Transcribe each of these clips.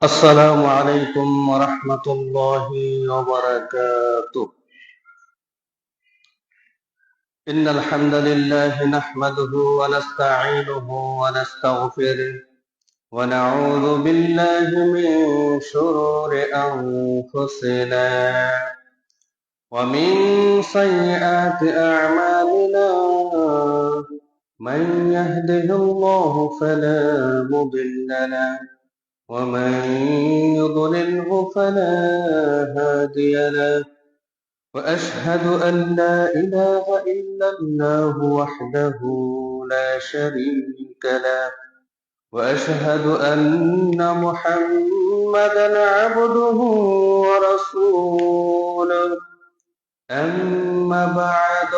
السلام عليكم ورحمة الله وبركاته. إن الحمد لله نحمده ونستعينه ونستغفره ونعوذ بالله من شرور أنفسنا ومن سيئات أعمالنا. من يهده الله فلا مضل له ومن يضلله فلا هادي له، وأشهد أن لا إله إلا الله وحده لا شريك له، وأشهد أن محمدا عبده ورسوله. أما بعد،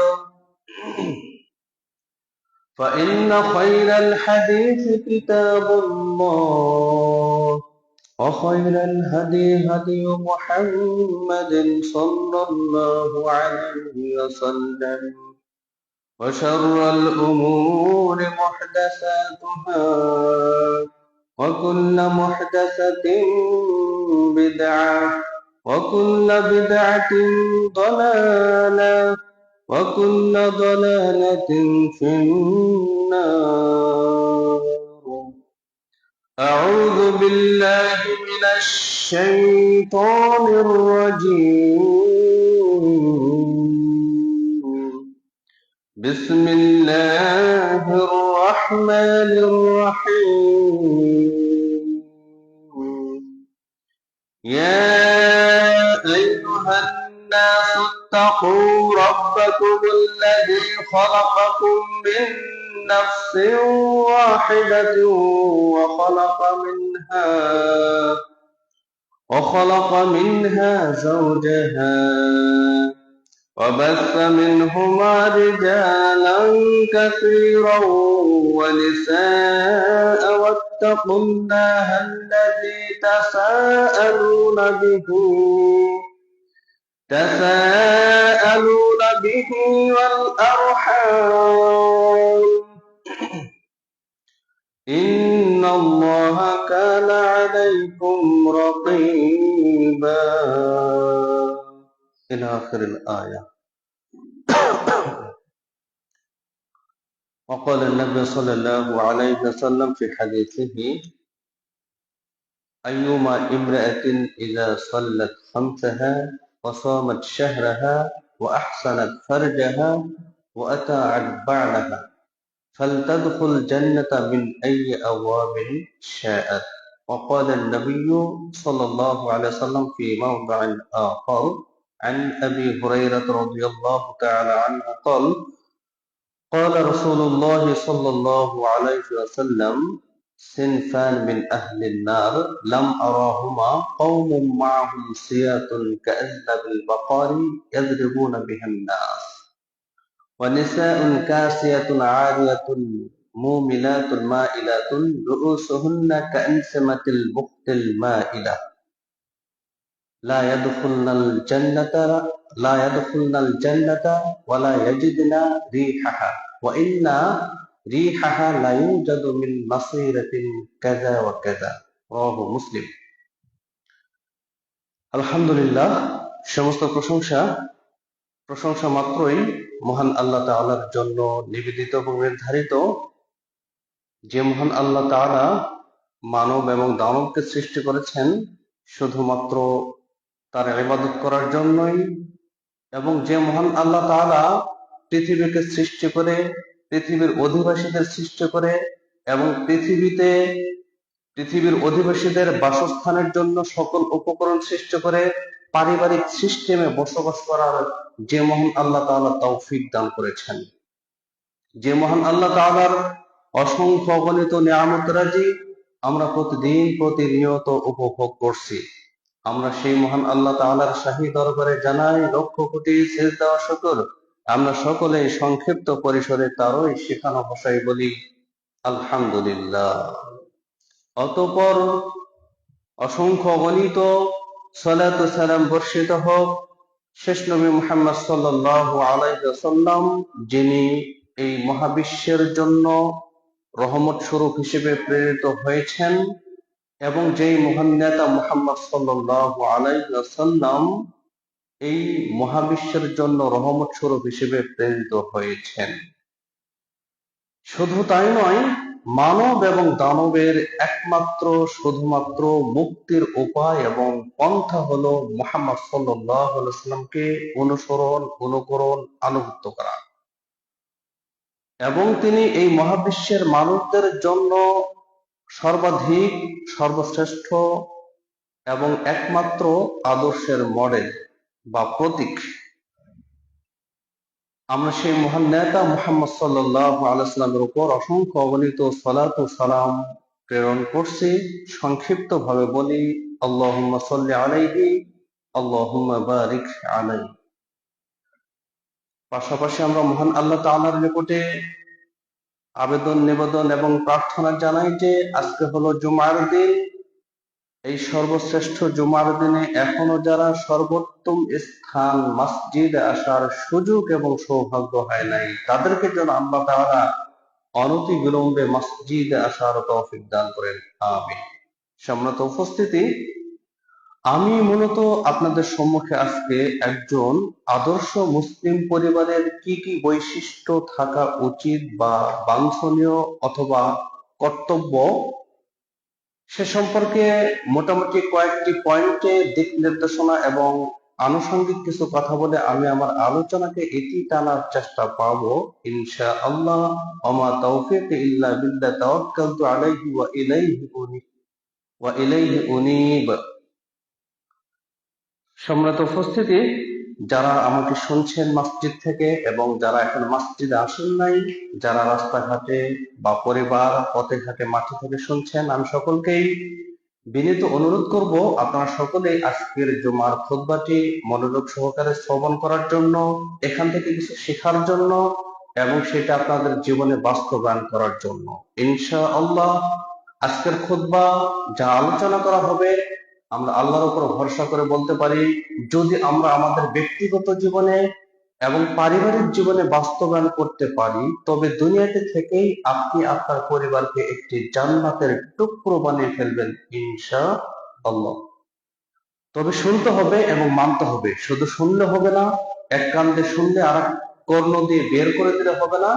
فإن خير الحديث كتاب الله، وخير الهدي هدي محمد صلى الله عليه وسلم، وشر الأمور محدثاتها، وكل محدثة بدعة، وكل بدعة ضلالة، وكل ضلالة في النار. أعوذ بالله من الشيطان الرجيم. بسم الله الرحمن الرحيم. يا أيها الناس اتقوا ربكم الذي خلقكم من نفس واحدة وخلق منها زوجها، وبث منهما رجالا كثيرا ونساء، واتقوا الله الذي تساءلون به والأرحام، إن الله كان عليكم رقيبا. إلى آخر الآية. وقال النبي صلى الله عليه وسلم في حديثه: أيما امرأة إذا صلت خمسها وصامت شهرها وأحسنت فرجها وأطاعت بعلها فلتدخل الجنة من أي أبواب شاءت. وقال النبي صلى الله عليه وسلم في موضع آخر عن أبي هريرة رضي الله تعالى عنه قال: قال رسول الله صلى الله عليه وسلم: صنفان من أهل النار لم أراهما قوم معهم سياط كأذنب البقر يضربون بها الناس، ونساء كاسية عارية مؤمنات مائلات رؤوسهن كأنسمة البخت المائلة لا يدخلن الجنة ولا يجدن ريحها، وإن ريحها لا يوجد من مصيرة كذا وكذا. رواه মুসলিম। আলহামদুলিল্লাহ, সমস্ত প্রশংসা মাত্রই মহান আল্লাহ তাআলার জন্য নিবেদিত এবং নির্ধারিত। যে মহান আল্লাহ তাআলা মানব এবং দানবকে সৃষ্টি করেছেন শুধুমাত্র তার ইবাদত করার জন্যই, এবং যে মহান আল্লাহ তাআলা পৃথিবীকে সৃষ্টি করে, পৃথিবীর অধিবাসীদের সৃষ্টি করে এবং পৃথিবীর অধিবাসীদের বাসস্থানের জন্য সকল উপকরণ সৃষ্টি করে পারিবারিক সিস্টেমে বসবাস করার যে মহান আল্লাহ তাআলা তৌফিক দান করেছেন, যে মহান আল্লাহ তাআলার অসংখ্য অগণিত নিয়ামত রাজি আমরা প্রতিনিয়ত উপভোগ করছি, আমরা সেই মহান আল্লাহ তাআলার শাহী দরবারে জানাই লক্ষ কোটি সিজদা ও শুকর। আমরা সকলেই সংক্ষিপ্ত পরিসরে তারই শেখানো ভাষায় বলি আলহামদুলিল্লাহ। অতঃপর অসংখ্য অগণিত সালাত ও সালাম বর্ষিত হোক শেষ নবী মুহাম্মদ সাল্লাল্লাহু আলাইহি ওয়াসাল্লাম, যিনি এই মহাবিশ্বের জন্য রহমত স্বরূপ হিসেবে প্রেরিত হয়েছেন এবং যেই মহান নেতা মুহাম্মদ সাল্লাল্লাহু আলাইহি ওয়াসাল্লাম এই মহাবিশ্বের জন্য রহমত স্বরূপ হিসেবে প্রেরিত হয়েছেন। শুধু তাই নয়, মানব এবং দানবের একমাত্র শুধুমাত্র মুক্তির উপায় এবং পন্থা হলো মুহাম্মদ সাল্লাল্লাহু আলাইহি ওয়াসাল্লামকে অনুসরণ, অনুকরণ, আনুগত্য করা। এবং তিনি এই মহাবিশ্বের মানুষদের জন্য সর্বাধিক, সর্বশ্রেষ্ঠ এবং একমাত্র আদর্শের মডেল বা প্রতীক। আমরা সেই মহান নেতা মুহাম্মদ সাল্লাল্লাহু আলাইহি ওয়াসাল্লামের উপর অসংখ্য অগণিত সালাত ও সালাম প্রেরণ করছি। সংক্ষিপ্ত ভাবে বলি, আল্লাহুম্মা সাল্লি আলাইহি, আল্লাহুম্মা বারিক আলাইহি। পাশাপাশি আমরা মহান আল্লাহ তাআলার নিকটে আবেদন, নিবেদন এবং প্রার্থনা জানাই যে আজকে হলো জুমার দিন। এই সর্বশ্রেষ্ঠ জুমার দিনে এখনো যারা সর্বোত্তম স্থান মসজিদে আসার সুযোগ এবং সৌভাগ্য হয় নাই, তাদেরকে যেন আল্লাহ তাআলা অনতি বিলম্বে মসজিদে আসার তৌফিক দান করেন, আমিন। সম্মানিত উপস্থিতি, আমি মূলত আপনাদের সম্মুখে আজকে একজন আদর্শ মুসলিম পরিবারের কি কি বৈশিষ্ট্য থাকা উচিত বা বাঞ্ছনীয় অথবা কর্তব্য, সে সম্পর্কে মোটামুটি কয়েকটি পয়েন্টে দিক নির্দেশনা এবং আনুষঙ্গিক কিছু কথা বলে আমি আমার আলোচনাকে এটি টানার চেষ্টা পাবো ইনশাআল্লাহ। ওমা তাওফীক ইল্লা বিল্লাহ, তাওয়াক্কালতু আলাইহি ওয়া ইলাইহি উনীব। সম্মানিত উপস্থিতি, যারা আমাকে শুনছেন মসজিদ থেকে এবং যারা এখন মসজিদে আসেন নাই, যারা রাস্তাঘাটে বা পরিবার, পথে ঘাটে, মাঠে থেকে শুনছেন, আমি সকলকেই বিনীত অনুরোধ করব আপনারা সকলেই আজকের জুমার খুতবাটি মনোযোগ সহকারে শ্রবণ করার জন্য, এখান থেকে কিছু শেখার জন্য এবং সেটা আপনাদের জীবনে বাস্তবায়ন করার জন্য। ইনশাআল্লাহ আজকের খুতবা যা আলোচনা করা হবে, আমরা আল্লাহর উপর ভরসা করে বলতে পারি, যদি আমরা আমাদের ব্যক্তিগত জীবনে এবং পারিবারিক জীবনে বাস্তবায়ন করতে পারি, তবে দুনিয়াতে থেকেই আপনি আপনার পরিবারকে একটি জান্নাতের টুকরো বানিয়ে ফেলবেন ইনশাআল্লাহ। তবে শুনতে হবে এবং মানতে হবে। শুধু শুনলে হবে না, এক কান দিয়ে শুনলে আর এক কর্ণ দিয়ে বের করে দিলে হবে না।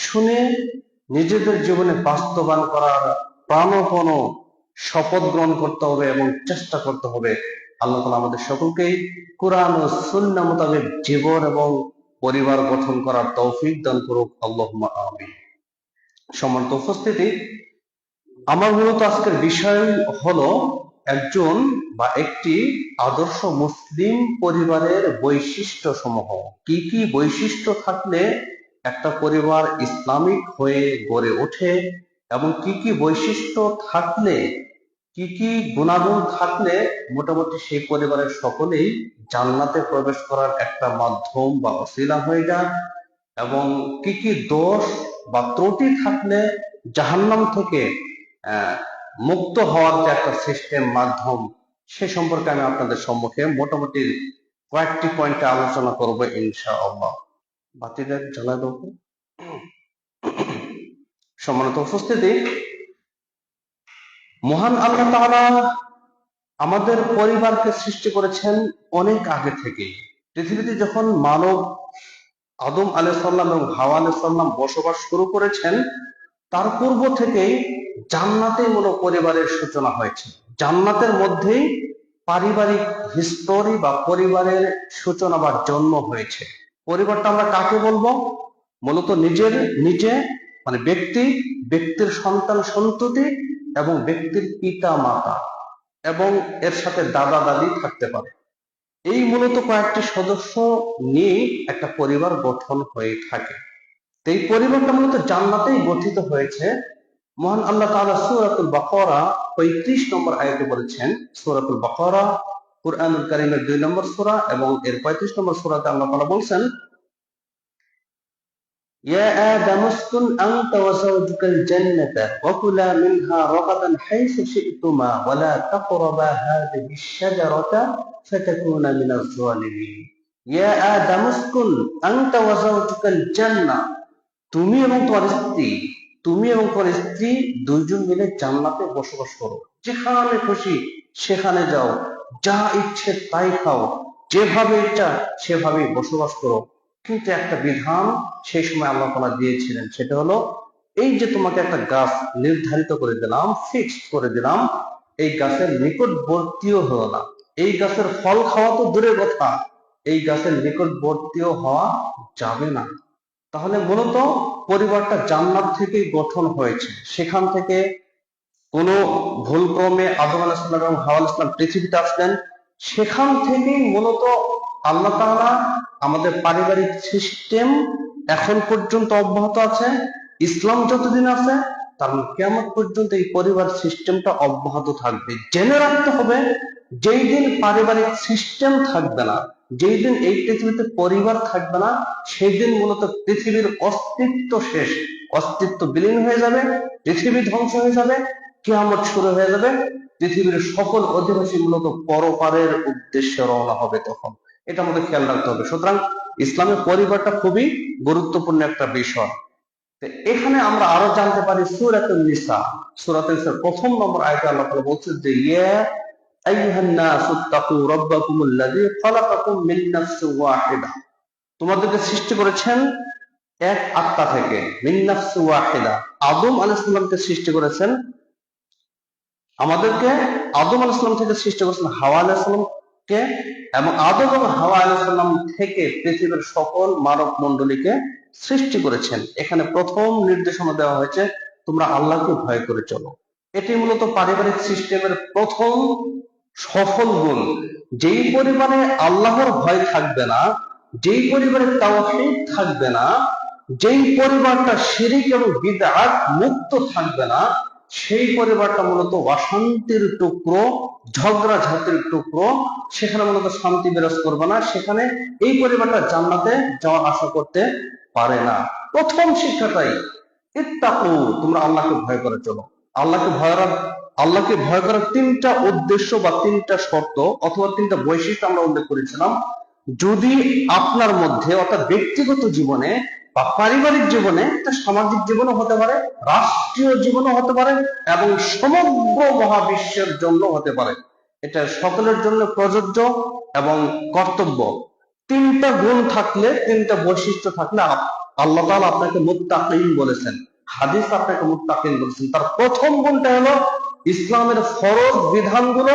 শুনে নিজেদের জীবনে বাস্তবায়ন করার প্রাণপণ শপথ গ্রহণ করতে হবে এবং চেষ্টা করতে হবে। আল্লাহ তাআলা আমাদের সকলকেই কুরআন ও সুন্নাহ মোতাবেক জীবন এবং পরিবার গঠন করার তৌফিক দান করুক, আল্লাহুম্মা আমিন। সম্মানিত উপস্থিতি, আমার মূলত আজকের বিষয় হলো একজন বা একটি আদর্শ মুসলিম পরিবারের বৈশিষ্ট্য সমূহ। কি কি বৈশিষ্ট্য থাকলে একটা পরিবার ইসলামিক হয়ে গড়ে ওঠে এবং কি কি বৈশিষ্ট্য থাকলে, কি কি গুণাগুণ থাকলে মোটামুটি সেই পরিবারের সকলেই জান্নাতে প্রবেশ করার একটা মাধ্যম বা ওসিলা হয়ে যায়, এবং কি কি দোষ বা ত্রুটি থাকলে জাহান্নাম থেকে মুক্ত হওয়ার যে একটা সিস্টেম, মাধ্যম, সে সম্পর্কে আমি আপনাদের সম্মুখে মোটামুটি কয়েকটি পয়েন্টে আলোচনা করবো ইনশাআল্লাহ। বাতিটা জ্বালা দেব। সম্মানিত উপস্থিতি, মহান আল্লাহ তাআলা আমাদের পরিবারকে সৃষ্টি করেছেন অনেক আগে থেকে। পৃথিবীতে যখন মানব আদম আলাইহিস সালাম এবং হাওয়া আলাইহিস সালাম বসবাস শুরু করেছেন, তার পূর্ব থেকেই জান্নাতে মূল পরিবারের সূচনা হয়েছে। জান্নাতের মধ্যেই পারিবারিক হিস্টোরি বা পরিবারের সূচনা বা জন্ম হয়েছে। পরিবারটা আমরা কাকে বলবো? মূলত নিজে মানে ব্যক্তির সন্তান সন্ততি এবং ব্যক্তির পিতা মাতা এবং এর সাথে দাদা দাদি থাকতে পারে। এই মূলত কয়েকটি সদস্য নিয়ে একটা পরিবার গঠন হয়ে থাকে। এই পরিবারটা মূলত জান্নাতেই গঠিত হয়েছে। মহান আল্লাহ তাআলা সূরাতুল বাকারা 35 নম্বর আয়াতে বলেছেন, সূরাতুল বাকারা কুরআনুল কারীমের 2 নম্বর সূরা এবং এর 35 নম্বর সূরাতে আল্লাহ তাআলা বলেন, ইয়া আদাম উসকুন আনতা ওয়া যাওজুকাল জান্নাতা ওয়া কুলা মিনহা রাগাদান হাইসু শি'তুমা ওয়া লা তাকরাবা হাযিহিশ শাজারাতা ফাতাকুনা মিনাজ জালিমিন। ইয়া আদাম উসকুন আনতা ওয়া যাওজুকাল জান্নাহ, তুমি এবং তোমার স্ত্রী তুমি এবং তোমার স্ত্রী দুইজন মিলে জান্নাতে বসবাস করো, যেখানে খুশি সেখানে যাও, যা ইচ্ছে তাই খাও, যেভাবে ইচ্ছা সেভাবেই বসবাস করো। কিন্তু একটা বিধান সেই সময় আল্লাহ তাআলা দিয়েছিলেন, সেটা হলো এই যে তোমাকে একটা গাছ নির্ধারিত করে দিলাম, ফিক্সড করে দিলাম, এই গাছের নিকটবর্তীও হলো না। এই গাছের ফল খাওয়া তো দূরের কথা, এই গাছের নিকটবর্তীও হওয়া যাবে না। তাহলে মূলত পরিবারটা জান্নাত থেকেই গঠন হয়েছে। সেখান থেকে কোনো ভুলক্রমে আদম আলাইহিস সালাম এবং হাওয়া আলাইহিস সালাম পৃথিবীতে আসলেন, সেখান থেকেই মূলত আল্লাহ তাআলা আমাদের পারিবারিক সিস্টেম এখন পর্যন্ত অব্যাহত আছে। ইসলাম যতদিন আছে তার কিয়ামত পর্যন্ত এই পরিবার সিস্টেমটা অব্যাহত থাকবে। জেনে রাখতে হবে, যেই দিন পারিবারিক সিস্টেম থাকবে না, যেই দিন এই পৃথিবীতে পরিবার থাকবে না, সেই দিন মূলত পৃথিবীর অস্তিত্ব শেষ, অস্তিত্ব বিলীন হয়ে যাবে, পৃথিবী ধ্বংস হয়ে যাবে, কিয়ামত শুরু হয়ে যাবে। পৃথিবীর সকল অধিবাসী মূলত পরপারের উদ্দেশ্যে রওনা হবে তখন। এটা আমাদের খেয়াল রাখতে হবে। সুতরাং ইসলামের পরিবারটা খুবই গুরুত্বপূর্ণ একটা বিষয়। এখানে আমরা আরো জানতে পারি সূরাতুন নিসা, সূরাতুন নিসার ১ম নম্বর আয়াতে আল্লাহ তাআলা বলছেন যে ইয়া আইয়ুহান নাসুত্তাকু রাব্বাকুমুল্লাযী খালাকাকুম মিন নাফসিন ওয়াহিদা, তোমাদেরকে সৃষ্টি করেছেন এক আত্মা থেকে, মিন নাফসিন ওয়াহিদা। আদম আলাইহিস সালামকে সৃষ্টি করেছেন, আমাদেরকে আদম আলাইহিস সালাম থেকে সৃষ্টি করেছেন হাওয়া আলাইহিস সালামকে, এবং আদম এবং হাওয়া আলাইহিস সালাম থেকে পৃথিবীর সকল মানব মণ্ডলীকে সৃষ্টি করেছেন। এখানে প্রথম নির্দেশনা দেওয়া হয়েছে তোমরা আল্লাহকে ভয় করে চলো। এটি মূলত পারিবারিক সিস্টেমের প্রথম সফল গুণ। যেই পরিবারে আল্লাহর ভয় থাকবে না, যেই পরিবারে তাওহীদ থাকবে না, যেই পরিবারটা শিরক এবং বিদআত মুক্ত থাকবে না, সেই পরিবারটা মূলত অশান্তির টুকরো, ঝগড়াঝাটির টুকরো, সেখানে মূলত শান্তি বিরাজ করবে না, সেখানে এই পরিবারটা জান্নাতে যাওয়ার আশা করতে পারে না। প্রথম শিক্ষাটাই ইত্তাকু, তোমরা আল্লাহকে ভয় করে চলো। আল্লাহকে ভয় করার তিনটা উদ্দেশ্য বা তিনটা শর্ত অথবা তিনটা বৈশিষ্ট্য আমরা উল্লেখ করেছিলাম। যদি আপনার মধ্যে অর্থাৎ ব্যক্তিগত জীবনে বা পারিবারিক জীবনে, সামাজিক জীবনও হতে পারে, রাষ্ট্রীয় জীবনও হতে পারে, এবং সমগ্র মহাবিশ্বের জন্য হতে পারে, এটা সকলের জন্য প্রযোজ্য এবং কর্তব্য। তিনটা গুণ থাকলে, তিনটা বৈশিষ্ট্য থাকলে আল্লাহ তাআলা আপনাকে মুত্তাকিন বলেছেন, হাদিস আপনাকে মুত্তাকিন বলেছেন। তার প্রথম গুণটা হলো ইসলামের ফরজ বিধানগুলো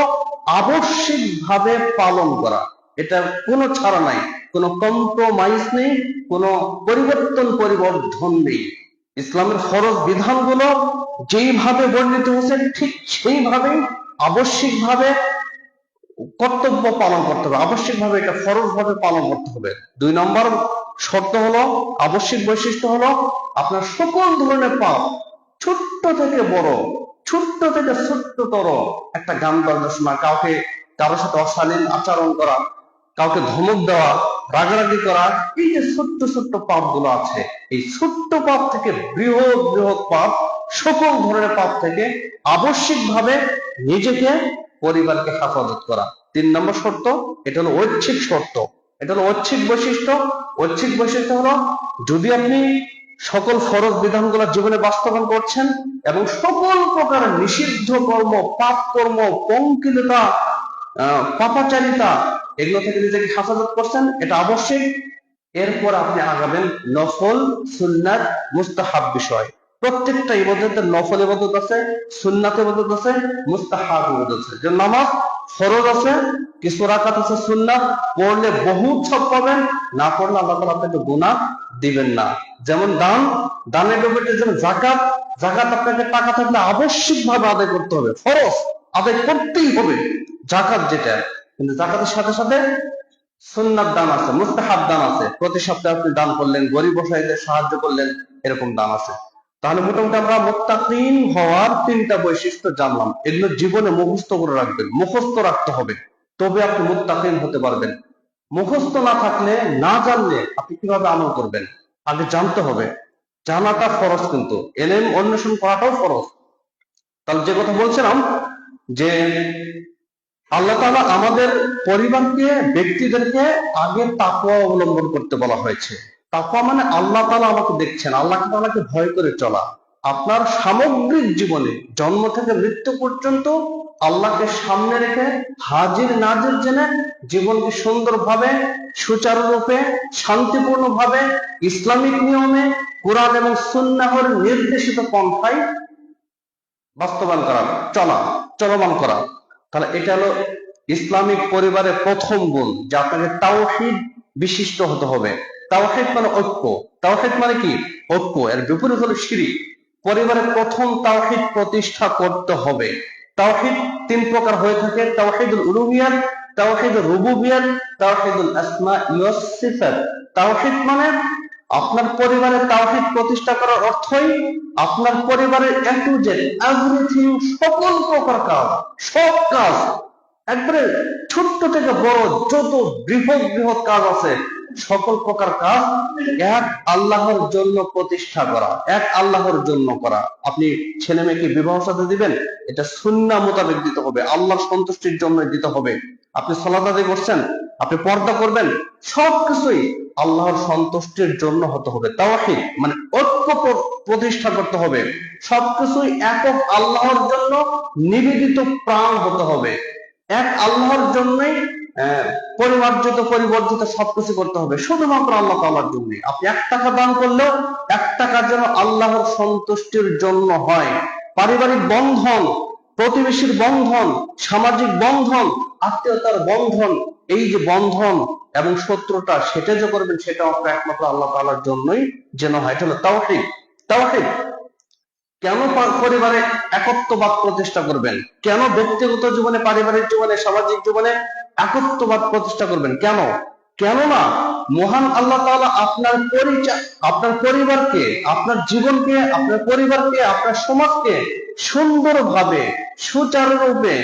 আবশ্যিকভাবে পালন করা। এটা কোনো ছাড়া নাই, কোনো কম্প্রোমাইজ নেই, কোনো পরিবর্ধন নেই। ইসলামের ফরজ বিধানগুলো যেইভাবে বর্ণিত হয়েছে ঠিক সেইভাবেই আবশ্যিকভাবে কর্তব্য পালন করতে হবে, আবশ্যিকভাবে এটা ফরজ ভাবে পালন করতে হবে। ২ নম্বর শর্ত হলো, আবশ্যিক বৈশিষ্ট্য হলো আপনার সকল ধরনের পাপ, ছোট্ট থেকে বড়, ছোট্ট থেকে ছোট্টতর, একটা গান বাজনা শোনা, কাউকে কারোর সাথে অশালীন আচরণ করা, কাউকে ধমক দেওয়া, রাগারাগি করা, এই যে ছোট্ট ছোট্ট পাপ গুলো আছে, এই ছোট্ট পাপ থেকে বৃহৎ বৃহৎ পাপ, সকল ধরনের পাপ থেকে আবশ্যিকভাবে নিজেকে, পরিবারকে হেফাজত করা। ৩ নম্বর শর্ত, এটা হলো ঐচ্ছিক শর্ত, এটা হলো ঐচ্ছিক বৈশিষ্ট্য। ঐচ্ছিক বৈশিষ্ট্য হলো যদি আপনি সকল ফরজ বিধানগুলো জীবনে বাস্তবায়ন করছেন এবং সকল প্রকার নিষিদ্ধ কর্ম, পাপ কর্ম, পঙ্কিলতা, পাপাচারিতা, এগুলো থেকে নিজেকে হেফাজত করছেন, এটা আবশ্যিক। এরপর আপনি আগাবেন নফল, সুন্নাত, মুস্তাহাব বিষয়। প্রত্যেকটা ইবাদতের নফল ইবাদত আছে, সুন্নাত ইবাদত আছে, মুস্তাহাব ইবাদত আছে। যে নামাজ ফরজ আছে, কিছু রাকাত আছে সুন্নাত, পড়লে বহুত সব পাবেন, না পড়লে আল্লাহ তাআলা আপনাকে গুনাহ দিবেন না। যেমন দানের ব্যাপারে, যেমন জাকাত, জাকাত আপনাকে টাকা থাকলে আবশ্যিকভাবে আদায় করতে হবে, ফরজ আদায় করতেই হবে জাকাত যেটা। কিন্তু জাকাতের সাথে সাথে সুন্নাত দান আছে, মুস্তাহাব দান আছে, প্রতি সপ্তাহে আপনি দান করলেন, গরিব অসহায়দের সাহায্য করলেন, এরকম দান আছে। তাহলে মোটামুটি আমরা মুত্তাকিন হওয়ার ৩টা বৈশিষ্ট্য জানলাম। এগুলো জীবনে মুখস্থ করে রাখবেন, মুখস্থ রাখতে হবে, তবে আপনি মুত্তাকিন হতে পারবেন। মুখস্থ না থাকলে, না জানলে আপনি কিভাবে আমল করবেন? আগে জানতে হবে, জানাটা ফরজ, কিন্তু ইলম অন্বেষণ করাটাও ফরজ। তাহলে যে কথা বলছিলাম যে আল্লাহ তাআলা আমাদের পরিবারকে, ব্যক্তিদেরকে আগে তাকওয়া অবলম্বন করতে বলা হয়েছে। তাকওয়া মানে আল্লাহ তাআলা আমাকে দেখছেন, আল্লাহ তাআলাকে ভয় করে চলা। আপনার সামগ্রিক জীবনে জন্ম থেকে মৃত্যু পর্যন্ত আল্লাহকে সামনে রেখে হাজির নাজির জেনে জীবনকে সুন্দরভাবে, সুচারুরূপে, শান্তিপূর্ণভাবে, ইসলামিক নিয়মে, কোরআন এবং সুন্নাহর নির্দেশিত পন্থায় বাস্তবায়ন করা, চলমান করা। তাহলে এটা হলো ইসলামিক পরিবারের প্রথম গুণ, যে আপনাকে তাওহীদ বিশিষ্ট হতে হবে। তাওহীদ মানে ঐক্য। তাওহীদ মানে কি? ঐক্য। এর বিপরীত হলো শিরক। পরিবারের প্রথম তাওহীদ প্রতিষ্ঠা করতে হবে। তাওহীদ তিন প্রকার হয়ে থাকে: তাওহীদুল উলুহিয়াত, তাওহীদুর রুবুবিয়াত, তাওহীদুল আসমা ওয়াস সিফাত। তাওহীদ মানে আপনার পরিবারে তাওহীদ প্রতিষ্ঠা করার অর্থই আপনার পরিবারের এ টু জেড এভরিথিং, সকল প্রকার কাজ, সব কাজ, একবারে ছোট্ট থেকে বড় যত বৃহৎ বৃহৎ কাজ আছে, সকল প্রকার কাজ এক আল্লাহর জন্য প্রতিষ্ঠা করা, এক আল্লাহর জন্য করা। আপনি ছেলে মেয়েকে বিবাহ সাথে দিবেন, এটা সুন্নাহ মোতাবেক দিতে হবে, আল্লাহর সন্তুষ্টির জন্য দিতে হবে। আপনি সালাত আদায় করছেন, আপনি পর্দা করবেন, সবকিছুই আল্লাহর সন্তুষ্টির জন্য হতে হবে। তাওহীদ মানে ঐক্য প্রতিষ্ঠা করতে হবে, সবকিছুই একক আল্লাহর জন্য নিবেদিত প্রাণ হতে হবে, এক আল্লাহর জন্যই পরিমার্জিত পরিবর্জিত সবকিছু করতে হবে, শুধুমাত্র আল্লাহ তাআলার জন্য। আপনি 1 টাকা দান করলেও 1 টাকা যেন আল্লাহর সন্তুষ্টির জন্য হয়। পারিবারিক বন্ধন, প্রতিবেশীর বন্ধন, সামাজিক বন্ধন, আত্মীয়তার বন্ধন, এই যে বন্ধন এবং শত্রুতা, সেটা যে করবেন, সেটা একমাত্র আল্লাহ তাআলার জন্যই যেন হয়। এটা হলো তাওহীদ। তাওহীদ কেন পরিবারে একত্ববাদ প্রতিষ্ঠা করবেন? কেন ব্যক্তিগত জীবনে, পারিবারিক জীবনে, সামাজিক জীবনে একত্ববাদ প্রতিষ্ঠা করবেন? কেননা মহান আল্লাহ তাআলা আপনার পরিবারকে, আপনার জীবনকে, আপনার পরিবারকে, আপনার সমাজকে সুন্দরভাবে, সুচারুরূপে,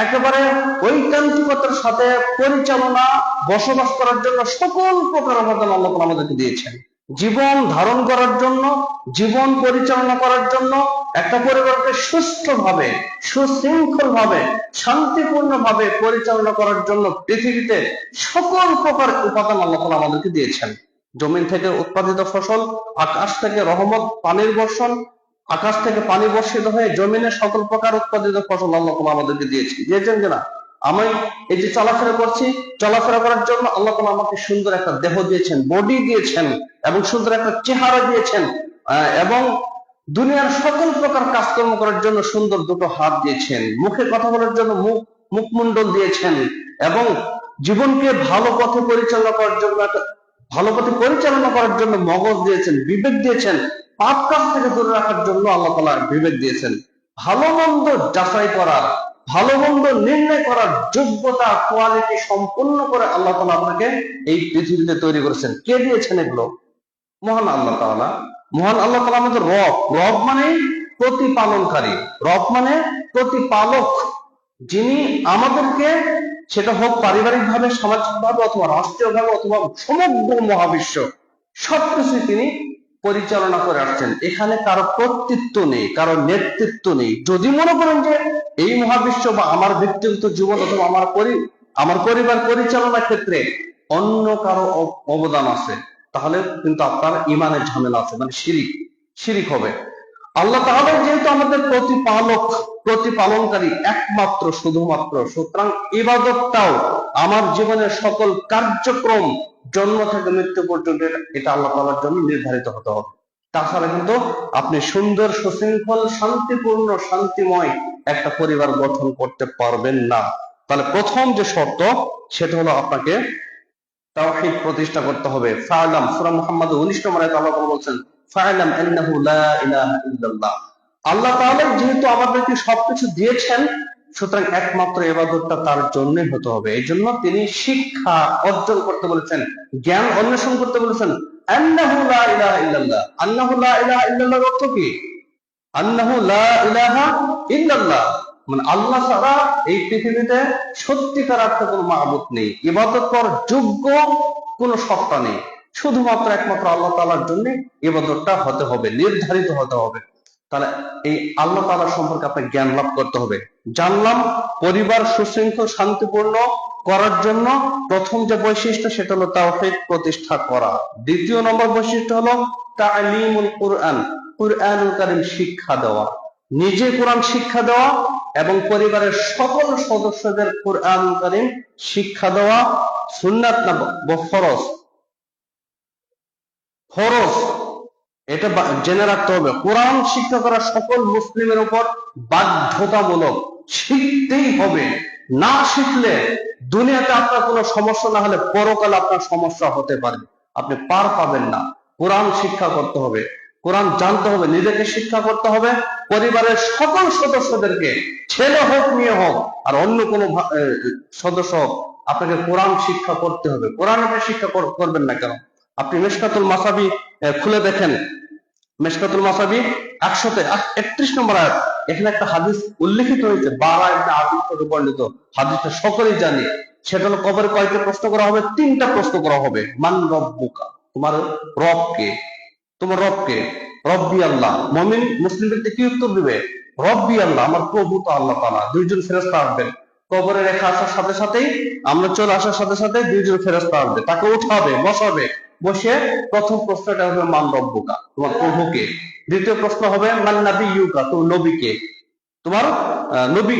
একেবারে ঐকান্তিকতার সাথে পরিচালনা, বসবাস করার জন্য সকল প্রকার অবদান আল্লাহ তাআলা আমাদেরকে দিয়েছেন। জীবন ধারণ করার জন্য, জীবন পরিচালনা করার জন্য, একটা পরিবারকে সুস্থভাবে, সুশৃঙ্খলভাবে, শান্তিপূর্ণভাবে পরিচালনা করার জন্য পৃথিবীতে সকল প্রকার উপাদান আল্লাহ তাআলা আমাদেরকে দিয়েছেন। জমিন থেকে উৎপাদিত ফসল, আকাশ থেকে রহমত, পানির বর্ষণ, আকাশ থেকে পানি বর্ষিত হয়ে জমিনে সকল প্রকার উৎপাদিত ফসল আল্লাহ তাআলা আমাদেরকে দিয়েছেন কিনা? আমি এই যে চলাফেরা করছি, চলাফেরা করার জন্য আল্লাহ তাআলা আমাকে সুন্দর একটা দেহ দিয়েছেন, বডি দিয়েছেন, এবং সুন্দর একটা চেহারা দিয়েছেন, এবং দুনিয়ার সকল প্রকার কাজকর্ম করার জন্য সুন্দর দুটো হাত দিয়েছেন, মুখে কথা বলার জন্য মুখমণ্ডল দিয়েছেন, এবং জীবনকে ভালো পথে পরিচালনা করার জন্য মগজ দিয়েছেন, বিবেক দিয়েছেন, পাপ কাজ থেকে দূরে রাখার জন্য আল্লাহ তাআলা বিবেক দিয়েছেন। ভালো মন্দ যাচাই করার, ভালো মন্দ নির্ণয় করার যোগ্যতা, কোয়ালিটি সম্পূর্ণ করে আল্লাহ তাআলা আপনাকে এই পৃথিবীতে তৈরি করেছেন। কে দিয়েছেন এগুলো? মহান আল্লাহ তাআলা। মহান আল্লাহ তাআলা আমাদের রব মানে প্রতিপালনকারী, রব মানে প্রতিপালক, যিনি আমাদেরকে, সেটা হোক পারিবারিক ভাবে, সামাজিক ভাবে, অথবা রাষ্ট্রীয় ভাবে, অথবা সমগ্র মহাবিশ্ব, সবকিছু তিনি পরিচালনা করে আসছেন। এখানে কারো কর্তৃত্ব নেই, কারো নেতৃত্ব নেই। যদি মনে করেন যে এই মহাবিশ্ব বা আমার ব্যক্তিগত জীবন অথবা আমার পরিবার পরিচালনার ক্ষেত্রে অন্য কারো অবদান আছে, তাহলে কিন্তু আপনার ইমানের ঝামেলা আছে, মানে শিরিক হবে। আল্লাহ তাআলা যেহেতু আমাদের প্রতিপালক, প্রতিপালনকারী একমাত্র, শুধুমাত্র, সুতরাং ইবাদতটাও, আমার জীবনের সকল কার্যক্রম জন্ম থেকে মৃত্যু পর্যন্ত এটা আল্লাহ তাআলার জন্য নির্ধারিত হতে হবে। তাছাড়া কিন্তু আপনি সুন্দর, সুশৃঙ্খল, শান্তিপূর্ণ, শান্তিময় একটা পরিবার গঠন করতে পারবেন না। তাহলে প্রথম যে শর্ত, সেটা হলো আপনাকে তাওহীদ প্রতিষ্ঠা করতে হবে। ফা'লাম, সূরা মুহাম্মদ 19 নম্বরে আল্লাহ তাআলা বলেন, ফা'লাম আন্নাহু লা ইলাহা ইল্লাল্লাহ। আল্লাহ তাআলা যেহেতু আমাদেরকে সবকিছু দিয়েছেন, সুতরাং একমাত্র ইবাদতটা তার জন্যই হতে হবে। এই জন্য তিনি শিক্ষা অর্জন করতে বলেছেন, জ্ঞান অন্বেষণ করতে বলেছেন। আন্নাহু লা ইলাহা ইল্লাল্লাহ, আন্নাহু লা ইলাহা ইল্লাল্লাহর অর্থ কি? আন্নাহু লা ইলাহা ইল্লাল্লাহ মানে আল্লাহ ছাড়া এই পৃথিবীতে সত্যিকার অর্থে কোনো মাবুদ নেই, ইবাদত করার যোগ্য কোনো সত্তা নেই, শুধুমাত্র একমাত্র আল্লাহ তাআলার জন্য ইবাদতটা হতে হবে, নির্ধারিত হতে হবে। তাহলে এই আল্লাহ তাআলা সম্পর্কে আপনাকে জ্ঞান লাভ করতে হবে। জানলাম পরিবার সুশৃঙ্খল, শান্তিপূর্ণ করার জন্য প্রথম যে বৈশিষ্ট্য, সেটা হলো তাওহীদ প্রতিষ্ঠা করা। দ্বিতীয় নম্বর বৈশিষ্ট্য হলো তা'লিমুল কুরআন, কুরআনুল কারীম শিক্ষা দেওয়া, নিজে কোরআন শিক্ষা দেওয়া এবং পরিবারের সকল সদস্যদের কুরআনুল কারীম শিক্ষা দেওয়া সুন্নাত না ফরজ? ফরজ। এটা জেনে রাখতে হবে, কোরআন শিক্ষা করা সকল মুসলিমের উপর বাধ্যতামূলক, শিখতেই হবে। না শিখলে দুনিয়াতে আপনার কোনো সমস্যা না হলে পরকালে আপনার সমস্যা হতে পারে, আপনি পার পাবেন না। কোরআন শিক্ষা করতে হবে, কোরআন জানতে হবে, নিজেকে শিক্ষা করতে হবে, পরিবারের সকল সদস্যদেরকে, ছেলে হোক মেয়ে হোক আর অন্য কোনো সদস্য হোক, আপনাকে কোরআন শিক্ষা করতে হবে। কোরআন আপনি শিক্ষা করবেন না কেন? আপনি মিশকাতুল মাসাবি খুলে দেখেন, মিশকাতুল মাসাবি 131 নম্বর আয়াত, এখানে একটা হাদিস উল্লেখিত হয়েছে, বারা ইবনে আযিব থেকে বর্ণিত হাদিসটা সকলেই জানি। সেটা হলো কবরে কয়টা প্রশ্ন করা হবে? 3টা প্রশ্ন করা হবে। মান রব্বুকা, তোমার রব কে? তোমার রব কে? রব্বি আল্লাহ। মুমিন মুসলিম ব্যক্তি কি উত্তর দিবে? রব্বি আল্লাহ, আমার প্রভু তো আল্লাহ তাআলা। দুইজন ফেরেশতা আসবেন, কবরে রেখে আসার সাথে সাথেই, আমরা চলে আসার সাথে সাথে দুইজন ফেরেশতা আসবে, তাকে উঠাবে, বসাবে, বসে প্রথম প্রশ্নটা হবে মান রব্বুকা, তোমার প্রভু কে। দ্বিতীয় প্রশ্ন হবে মান নাবিয়্যুকা, তোমার নবী কে? তোমার নবী,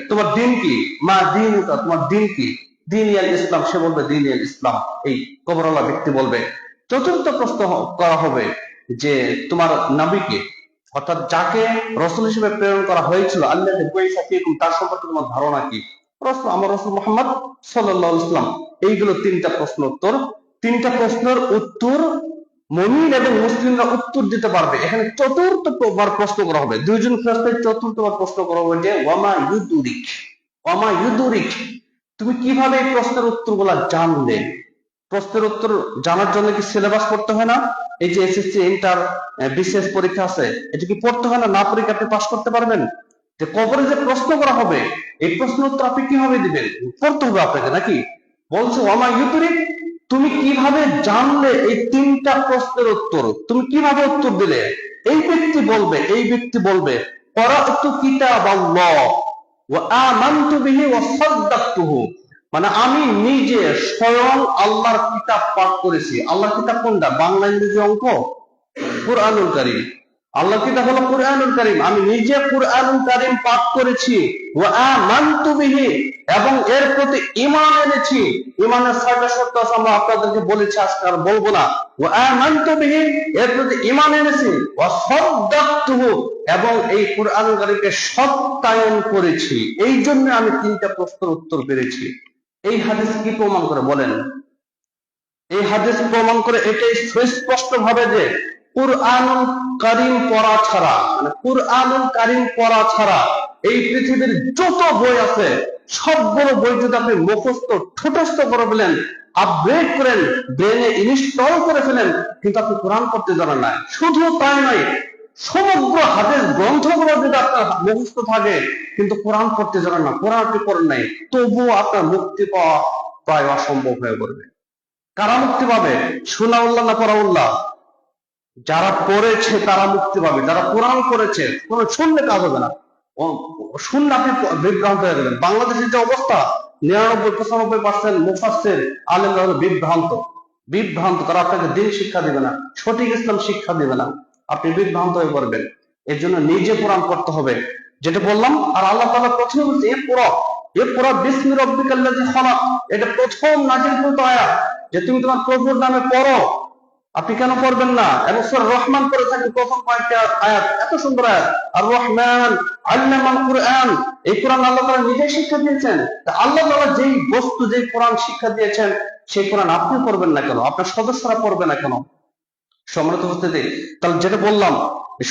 তোমার দিন কি? মা দীনুকা, তোমার দিন কি? দীনিয়াল ইসলাম, সে বলবে দীনিয়াল ইসলাম, এই কবরওয়ালা ব্যক্তি বলবে। চতুর্থ প্রশ্ন করা হবে যে তোমার নবীকে, অর্থাৎ যাকে রাসূল হিসেবে প্রেরণ করা হয়েছিল, আল্লাহু বুইসা ফীকুম, তার সম্পর্কে তোমার ধারণা কি? প্রশ্ন আমার রাসূল মুহাম্মদ সাল্লাল্লাহু আলাইহি ওয়াসাল্লাম। এইগুলো 3টা প্রশ্ন উত্তর। 3টা প্রশ্নের উত্তর মুমিন এবং মুসলিমরা উত্তর দিতে পারবে। এখানে চতুর্থবার প্রশ্ন করা হবে, দুইজন ফেরেশতাকে চতুর্থবার প্রশ্ন করা হবে যে ওয়ামা ইউদুরিক, ওয়ামা ইউদুরিক, তুমি কিভাবে এই প্রশ্নের উত্তরগুলো জানলে? প্রশ্নের উত্তর জানার জন্য কি সিলেবাস পড়তে হয় না? এই যে এসএসসি, ইন্টার, বিসিএস পরীক্ষা আছে, এটা কি পড়তে হয় না? না পরীক্ষা আপনি পাস করতে পারবেন? যে কবরে যে প্রশ্ন করা হবে, এই প্রশ্ন উত্তর আপনি কিভাবে দিবেন? পড়তে হবে আপনাকে নাকি? বলছে ওয়ামা ইউদুরিক, তুমি কিভাবে জানলে এই 3টা প্রশ্নের উত্তর? তুমি কিভাবে উত্তর দিলে? এই ব্যক্তি বলবে, এই ব্যক্তি বলবে ক্বরা'তু কিতাবাল্লাহ ওয়া আমানতু বিহি ওয়া সাদ্দাকতুহু, মানে আমি নিজে স্বয়ং আল্লাহর কিতাব পাঠ করেছি। আল্লাহর কিতাব কোনটা? বাংলা, ইংরেজি, অঙ্ক? কুরআনুল কারীম। আল্লাহর কিতাব হলো কুরআনুল কারীম। আমি নিজে কুরআনুল কারীম পাঠ করেছি। ওয়া আমানতু বিহি, এবং এর প্রতি ঈমান এনেছি। ঈমানের 6টা শর্ত আছে, আমরা আপনাদেরকে বলেছি, আজকে আর বলবো না। ওয়া আমানতু বিহি, এর প্রতি ঈমান এনেছি। ওয়া সাদ্দাকতুহু, এবং এই কুরআনুল কারীমকে সত্যায়ন করেছি। এই জন্য আমি 3টা প্রশ্নের উত্তর পেরেছি। এই হাদিস কি প্রমাণ করে বলেন? এই হাদিস প্রমাণ করে এটাই সুস্পষ্ট ভাবে যে কুরআনুল কারীম পড়া ছাড়া, মানে কুরআনুল কারীম পড়া ছাড়া এই পৃথিবীর যত বই আছে সবগুলো বই যদি আপনি মুখস্থ ঠোঁটস্থ করে ফেলেন, আপগ্রেড করেন, ব্রেনে ইনস্টল করে ফেলেন, কিন্তু আপনি কোরআন পড়তে জানেন না। শুধু তাই নয়, সমগ্র হাদিস গ্রন্থগুলো যদি আপনার মুখস্থ থাকে কিন্তু কোরআন পড়তে জানেন না, কোরআন আপনি পড়েন নাই, তবুও আপনার মুক্তি পাওয়া প্রায় অসম্ভব হয়ে পড়বে। কারা মুক্তি পাবে? সুনাউল্লাহ না পরাউল্লাহ? যারা পড়েছে তারা মুক্তি পাবে। যারা কোরআন পড়েছে, কোন শুনলে কাজ হবে না, শুনলে আপনি বিভ্রান্ত হয়ে গেলেন। বাংলাদেশের যে অবস্থা, 99-95% মুফাসসির আলেমরা হলো বিভ্রান্ত। বিভ্রান্ত, তারা আপনাকে দিন শিক্ষা দিবে না, সঠিক ইসলাম শিক্ষা দিবে না, আপনি বিভ্রান্ত হয়ে পড়বেন। এর জন্য নিজে কোরআন পড়তে হবে, যেটা বললাম। আর আল্লাহ তাআলা প্রথমে বলছে এ পড়ো বিসমি রাব্বিকাল্লাযী খালাক, এটা প্রথম নাযিলকৃত আয়াত, যে তুমি তোমার প্রভুর নামে পড়ো। আপনি কেন পড়বেন না? এবং সূরা রহমান পড়ে থাকেন, প্রথম কয়েকটা আয়াত এত সুন্দর আয়াত, আর রহমান আল্লামাল কুরআন, এই কোরআন আল্লাহ তাআলা নিজেই শিক্ষা দিয়েছেন। তা আল্লাহ তাআলা যেই বস্তু, যেই কোরআন শিক্ষা দিয়েছেন, সেই কোরআন আপনি পড়বেন না কেন? আপনার সদস্যরা পড়বে না কেন? সম্মানিত উপস্থিতি, তাহলে যেটা বললাম,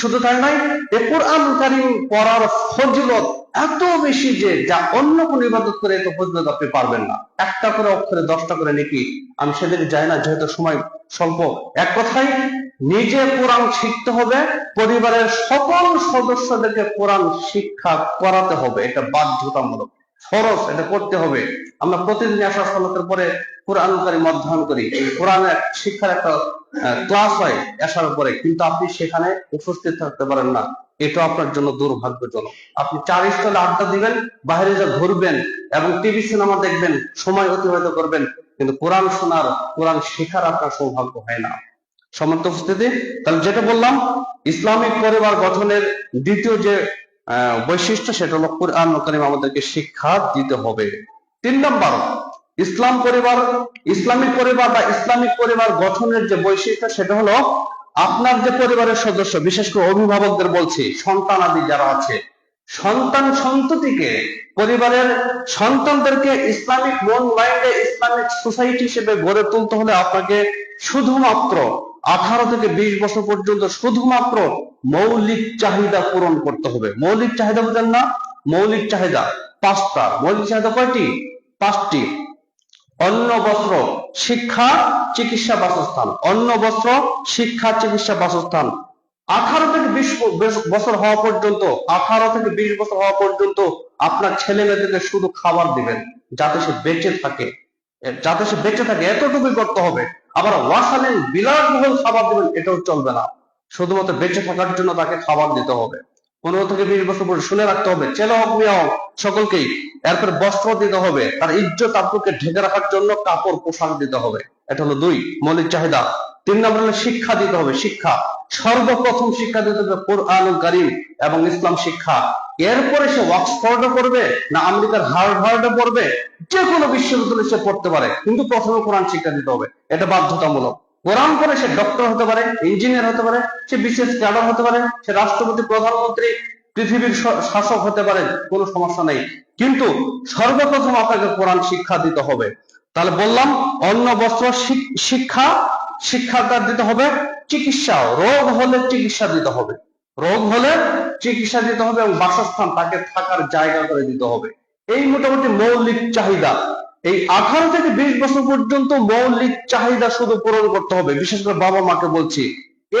শুধু তাই নয়, এই কুরআনুল কারীম পড়ার ফজিলত এত বেশি যে যা অন্য কোন ইবাদত করে এত ফজিলত আপনি পারবেন না। একটা করে অক্ষরে 10টা করে নেকি। আমি সেদিকে যাই না, যেহেতু সময় স্বল্প। এক কথায়, নিজে কোরআন শিখতে হবে, পরিবারের সকল সদস্যদেরকে কোরআন শিক্ষা করাতে হবে। এটা বাধ্যতামূলক, ফরজ, এটা করতে হবে। আমরা প্রতিদিন আসার সালাতের পরে কুরআনুল কারীম অধ্যয়ন করি, কোরআনের শিক্ষার একটা ক্লাস হয় আসার পরে, কিন্তু আপনি সেখানে উপস্থিত থাকতে পারেন না। এটা আপনার জন্য দুর্ভাগ্যজনক। আপনি 4 স্টলে আড্ডা দিবেন, বাইরে যা ঘুরবেন এবং টিভি সিনেমা দেখবেন, সময় অতিবাহিত করবেন, কিন্তু কোরআন শোনার, কোরআন শেখার আপনার সৌভাগ্য হয় না। সম্মানিত উপস্থিতি, তাহলে যেটা বললাম ইসলামিক পরিবার গঠনের দ্বিতীয় যে বৈশিষ্ট্য সেটা হলো কুরআন কারীম আমাদেরকে শিক্ষা দিতে হবে। 3 নম্বর, ইসলামিক পরিবার বা ইসলামিক পরিবার গঠনের যে বৈশিষ্ট্য সেটা হলো আপনার যে পরিবারের সদস্য, বিশেষ করে অভিভাবকদের বলছি, সন্তানাদি যারা আছে, সন্তান সন্ততিকে, পরিবারের সন্তানদেরকে ইসলামিক মন মাইন্ডে ইসলামিক সোসাইটি হিসেবে গড়ে তুলতে হলে আপনাকে শুধুমাত্র 18 থেকে 20 বছর পর্যন্ত শুধুমাত্র মৌলিক চাহিদা পূরণ করতে হবে। মৌলিক চাহিদা বুঝেন না? মৌলিক চাহিদা 5টা। মৌলিক চাহিদা কয়টি? 5টি। অন্ন, বস্ত্র, শিক্ষা, চিকিৎসা, বাসস্থান। অন্ন, বস্ত্র, শিক্ষা, চিকিৎসা, বাসস্থান। 18 থেকে 20 বছর হওয়া পর্যন্ত, 18 থেকে 20 বছর হওয়া পর্যন্ত আপনার ছেলে মেয়েদেরকে শুধু খাবার দিবেন যাতে সে বেঁচে থাকে, এতটুকুই করতে হবে। আবার ওয়াসালেন বিলাসবহুল খাবার দিবেন এটাও চলবে না, শুধুমাত্র বেঁচে থাকার জন্য তাকে খাবার দিতে হবে। 15 থেকে 20 বছর পরে শুনে রাখতে হবে, ছেলে হোক মেয়ে হোক সকলকেই। এরপর বস্ত্র দিতে হবে, তার ইজ্জত আব্রুকে ঢেকে রাখার জন্য কাপড় পোশাক দিতে হবে। এটা হলো 2 মৌলিক চাহিদা। 3 নম্বর হলো শিক্ষা দিতে হবে। শিক্ষা, সর্বপ্রথম শিক্ষা দিতে হবে কুরআনুল কারীম এবং ইসলাম শিক্ষা। এরপরে সে অক্সফোর্ডে পড়বে না আমেরিকার হার্ভার্ডে পড়বে, যে কোনো বিশ্ববিদ্যালয়ে সে পড়তে পারে, কিন্তু প্রথমে কোরআন শিক্ষা দিতে হবে, এটা বাধ্যতামূলক। কোরআন করে সে ডক্টর হতে পারে, ইঞ্জিনিয়ার হতে পারে, সে বিশেষ ক্যাডার হতে পারে, সে রাষ্ট্রপতি, প্রধানমন্ত্রী, পৃথিবীর শাসক হতে পারে, কোনো সমস্যা নেই, কিন্তু সর্বপ্রথম আপনাকে কোরআন শিক্ষা দিতে হবে। তাহলে বললাম অন্ন, বস্ত্র, শিক্ষা, শিক্ষাটা দিতে হবে। চিকিৎসা, রোগ হলে চিকিৎসা দিতে হবে, এবং বাসস্থান, তাকে থাকার জায়গা করে দিতে হবে। এই মোটামুটি মৌলিক চাহিদা। এই 18 থেকে 20 বছর পর্যন্ত মৌলিক চাহিদা শুধু পূরণ করতে হবে, বিশেষ করে বাবা মাকে বলছি।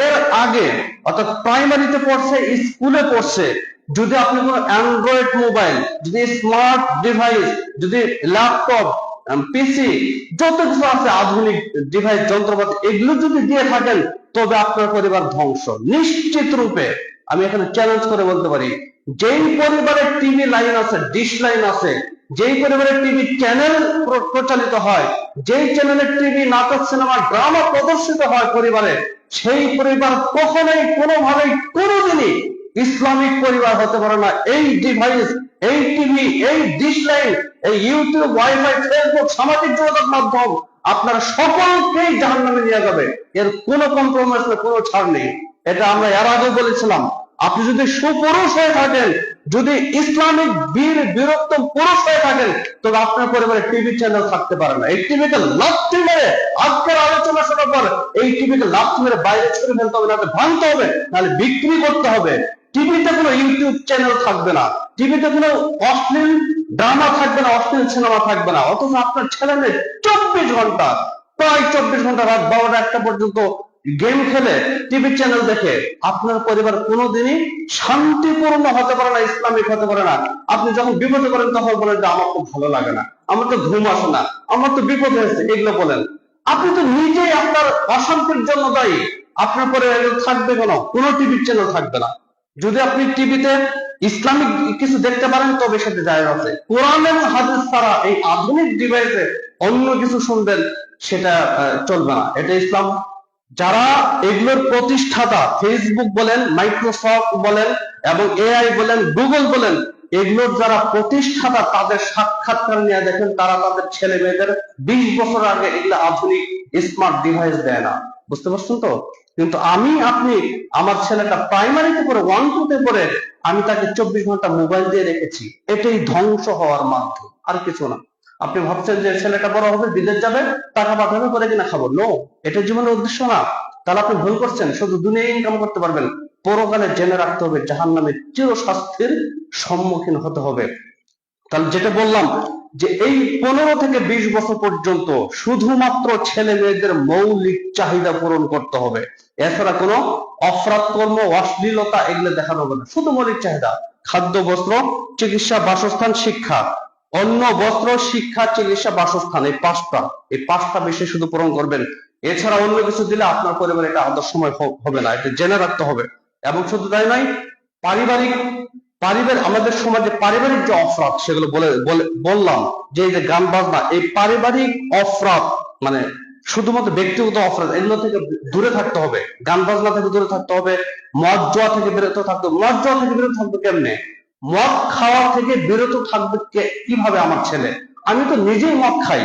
এর আগে অর্থাৎ প্রাইমারিতে পড়ছে, স্কুলে পড়ছে, যদি আপনি কোনো অ্যান্ড্রয়েড মোবাইল, যদি স্মার্ট ডিভাইস, যদি ল্যাপটপ, পিসি, যত কিছু আছে আধুনিক ডিভাইস, যন্ত্রপাতি, এগুলো যদি দিয়ে থাকেন তবে আপনার পরিবার ধ্বংস নিশ্চিত রূপে। আমি এখানে চ্যালেঞ্জ করে বলতে পারি, যেই পরিবারের টিভি লাইন আছে, ডিশ লাইন আছে, যেই পরিবারের টিভি চ্যানেল প্রচালিত হয়, যেই চ্যানেলের টিভি নাটক, সিনেমা, ড্রামা প্রদর্শিত হয় পরিবারে, সেই পরিবার কখনোই কোনোভাবেই কোনোদিনই ইসলামিক পরিবার হতে পারে না। এই ডিভাইস, এই টিভি, এই ডিশ লাইন, এই ইউটিউব, ওয়াইফাই, ফেসবুক, সামাজিক যোগাযোগ মাধ্যম আপনারা সকলকেই জাহান্নামে নিয়ে যাবে। এর কোনো কম্প্রোমাইজ নেই, কোনো ছাড় নেই। এটা আমরা এর আগে বলেছিলাম। আপনি যদি সুপুরুষ হয়ে থাকেন, যদি ইসলামিক বীর বীরোত্তম পুরুষ হয়ে থাকেন, তবে আপনার পরিবারে টিভি চ্যানেল থাকতে পারে না। এই টিভিকে লাথি মেরে, আজকের আলোচনা শোনার পর এই টিভিকে লাথি মেরে বাইরে ছুড়ে ফেলতে হবে, নাহলে ভাঙতে হবে, নাহলে বিক্রি করতে হবে। টিভিতে কোনো ইউটিউব চ্যানেল থাকবে না, টিভিতে কোনো অশ্লীল ড্রামা থাকবে না, অশ্লীল সিনেমা থাকবে না। অথচ আপনার ছেলে মেয়ে 24 ঘন্টা, প্রায় 24 ঘন্টা, রাত 12টা 1টা পর্যন্ত গেম খেলে, টিভি চ্যানেল দেখে। আপনার পরিবার কোনোদিনই শান্তিপূর্ণ হতে পারে না, ইসলামিক হতে পারে না। আপনি যখন বিপদে করেন তখন বলেন যে আমার তো ভালো লাগে না, আমার তো ঘুম আসে না, আমার তো বিপদ হয়েছে, এগুলো বলেন। আপনি তো নিজেই আপনার অশান্তির জন্য দায়ী। আপনার পরিবার থাকবে কোনো টিভি চ্যানেল থাকবে না। যদি আপনি টিভিতে ইসলামিক কিছু দেখতে পারেন তবে সেটা জায়েজ আছে। কোরআন এবং হাদিস ছাড়া এই আধুনিক ডিভাইসে অন্য কিছু শুনবেন, সেটা চলবে না। এটা ইসলাম। যারা এগুলোর প্রতিষ্ঠাতা, ফেসবুক বলেন, মাইক্রোসফট বলেন, এবং এআই বলেন, গুগল বলেন, এগুলোর যারা প্রতিষ্ঠাতা, তাদের সাক্ষাৎকার নিয়ে দেখেন, তারা তাদের ছেলে মেয়েদের 20 বছর আগে এগুলো আধুনিক স্মার্ট ডিভাইস দেয় না। বুঝতে পারছেন তো? কিন্তু আপনি, আমার ছেলেটা প্রাইমারিতে পড়ে, 1-2-তে পড়ে, আমি তাকে 24 ঘন্টা মোবাইল দিয়ে রেখেছি। এটাই ধ্বংস হওয়ার মাধ্যম, আর কিছু না। আপনি ভাবছেন যে ছেলেটা বড় হবে, বিদেশ যাবে, টাকা পাঠাবে, করে কিনা খাবো। নো, এটা জীবনের উদ্দেশ্য না। তাহলে আপনি ভুল করছেন। শুধু দুনিয়ায় ইনকাম করতে পারবেন, পরকালে জেনে রাখতে হবে জাহান্নামের চিরশাস্তির সম্মুখীন হতে হবে। তাহলে যেটা বললাম যে এই 15 থেকে 20 বছর পর্যন্ত শুধুমাত্র ছেলে মেয়েদের মৌলিক চাহিদা পূরণ করতে হবে। এছাড়া কোনো অপরাধ কর্ম, অশ্লীলতা এগুলো দেখানো হবে না। শুধু মৌলিক চাহিদা, খাদ্য, বস্ত্র, চিকিৎসা, বাসস্থান, শিক্ষা। অন্ন, বস্ত্র, শিক্ষা, চিকিৎসা, বাসস্থান, এই 5টা বিষয় শুধু পূরণ করবেন। এছাড়া অন্য কিছু দিলে আপনার পরিবারে এটা আদর্শময় হবে না, এটা জেনে রাখতে হবে। এবং শুধু তাই নয়, পারিবারিক আমাদের সমাজে পারিবারিক যে অপরাধ, সেগুলো বললাম যে এই যে গান বাজনা, এই পারিবারিক অপরাধ, মানে শুধুমাত্র ব্যক্তিগত অপরাধ এগুলো থেকে দূরে থাকতে হবে, গান বাজনা থেকে দূরে থাকতে হবে, মদ জুয়া থেকে বিরত থাকতে হবে। মদ জুয়া থেকে বিরত থাকবে কেমনে? মদ খাওয়া থেকে বিরত থাকবে কিভাবে আমার ছেলে? আমি তো নিজেই মদ খাই,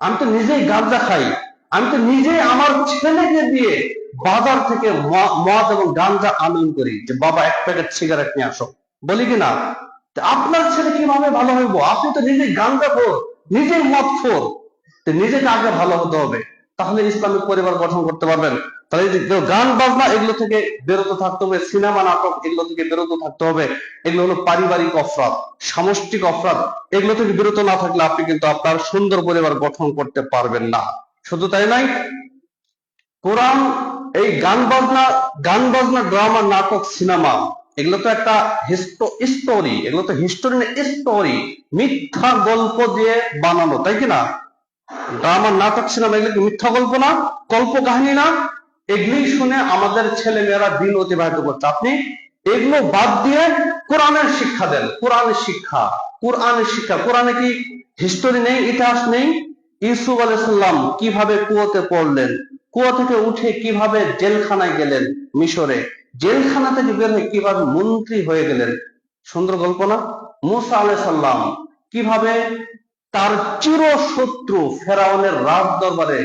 আমি তো নিজেই গাঁজা খাই, আমি তো নিজেই আমার ছেলেকে দিয়ে বাজার থেকে মদ এবং গাঁজা আনয়ন করি যে বাবা এক প্যাকেট সিগারেট নিয়ে আসো, বলি কিনা? আপনার ছেলে কিভাবে ভালো হইব? আপনি তো নিজেই গাঁজা খোর, নিজেই মদ খোর। নিজেকে আগে ভালো হতে হবে, তাহলে ইসলামিক পরিবার গঠন করতে পারবেন। তাহলে গান বাজনা এগুলো থেকে বিরত থাকতে হবে, সিনেমা নাটক এগুলো থেকে বিরত থাকতে হবে। এগুলো হলো পারিবারিক অপরাধ, সামষ্টিক অপরাধ। এগুলো থেকে বিরত না থাকলে আপনি কিন্তু আপনার সুন্দর পরিবার গঠন করতে পারবেন না। শুধু তাই নয়, কোরআন এই গান বাজনা ড্রামা নাটক সিনেমা এগুলো তো একটা স্টোরি, এগুলো তো হিস্টোরি না, স্টোরি, মিথ্যা গল্প দিয়ে বানানো, তাই কিনা? ড্রামা নাটক সিনেমা এগুলো কি মিথ্যা গল্প না, কল্প কাহিনী না? এগুলি শুনে আমাদের ছেলে মেয়েরা দিন অতিবাহিত করছে। আপনি এগুলো বাদ দিয়ে কোরআনের শিক্ষা দেন। কোরআনের শিক্ষা, কোরআনের শিক্ষা। কোরআনে কি হিস্টোরি নেই, ইতিহাস নেই? ইউসুফ আলাইহিস সালাম কিভাবে কুয়োতে পড়লেন, কুয়া থেকে উঠে কিভাবে জেলখানায় গেলেন মিশরে, জেলখানা থেকে বের হয়ে কিভাবে মন্ত্রী হয়ে গেলেন, সুন্দর গল্প না? মুসা আলাইহিস সালাম কিভাবে তার চির শত্রু ফেরাউনের রাজ দরবারে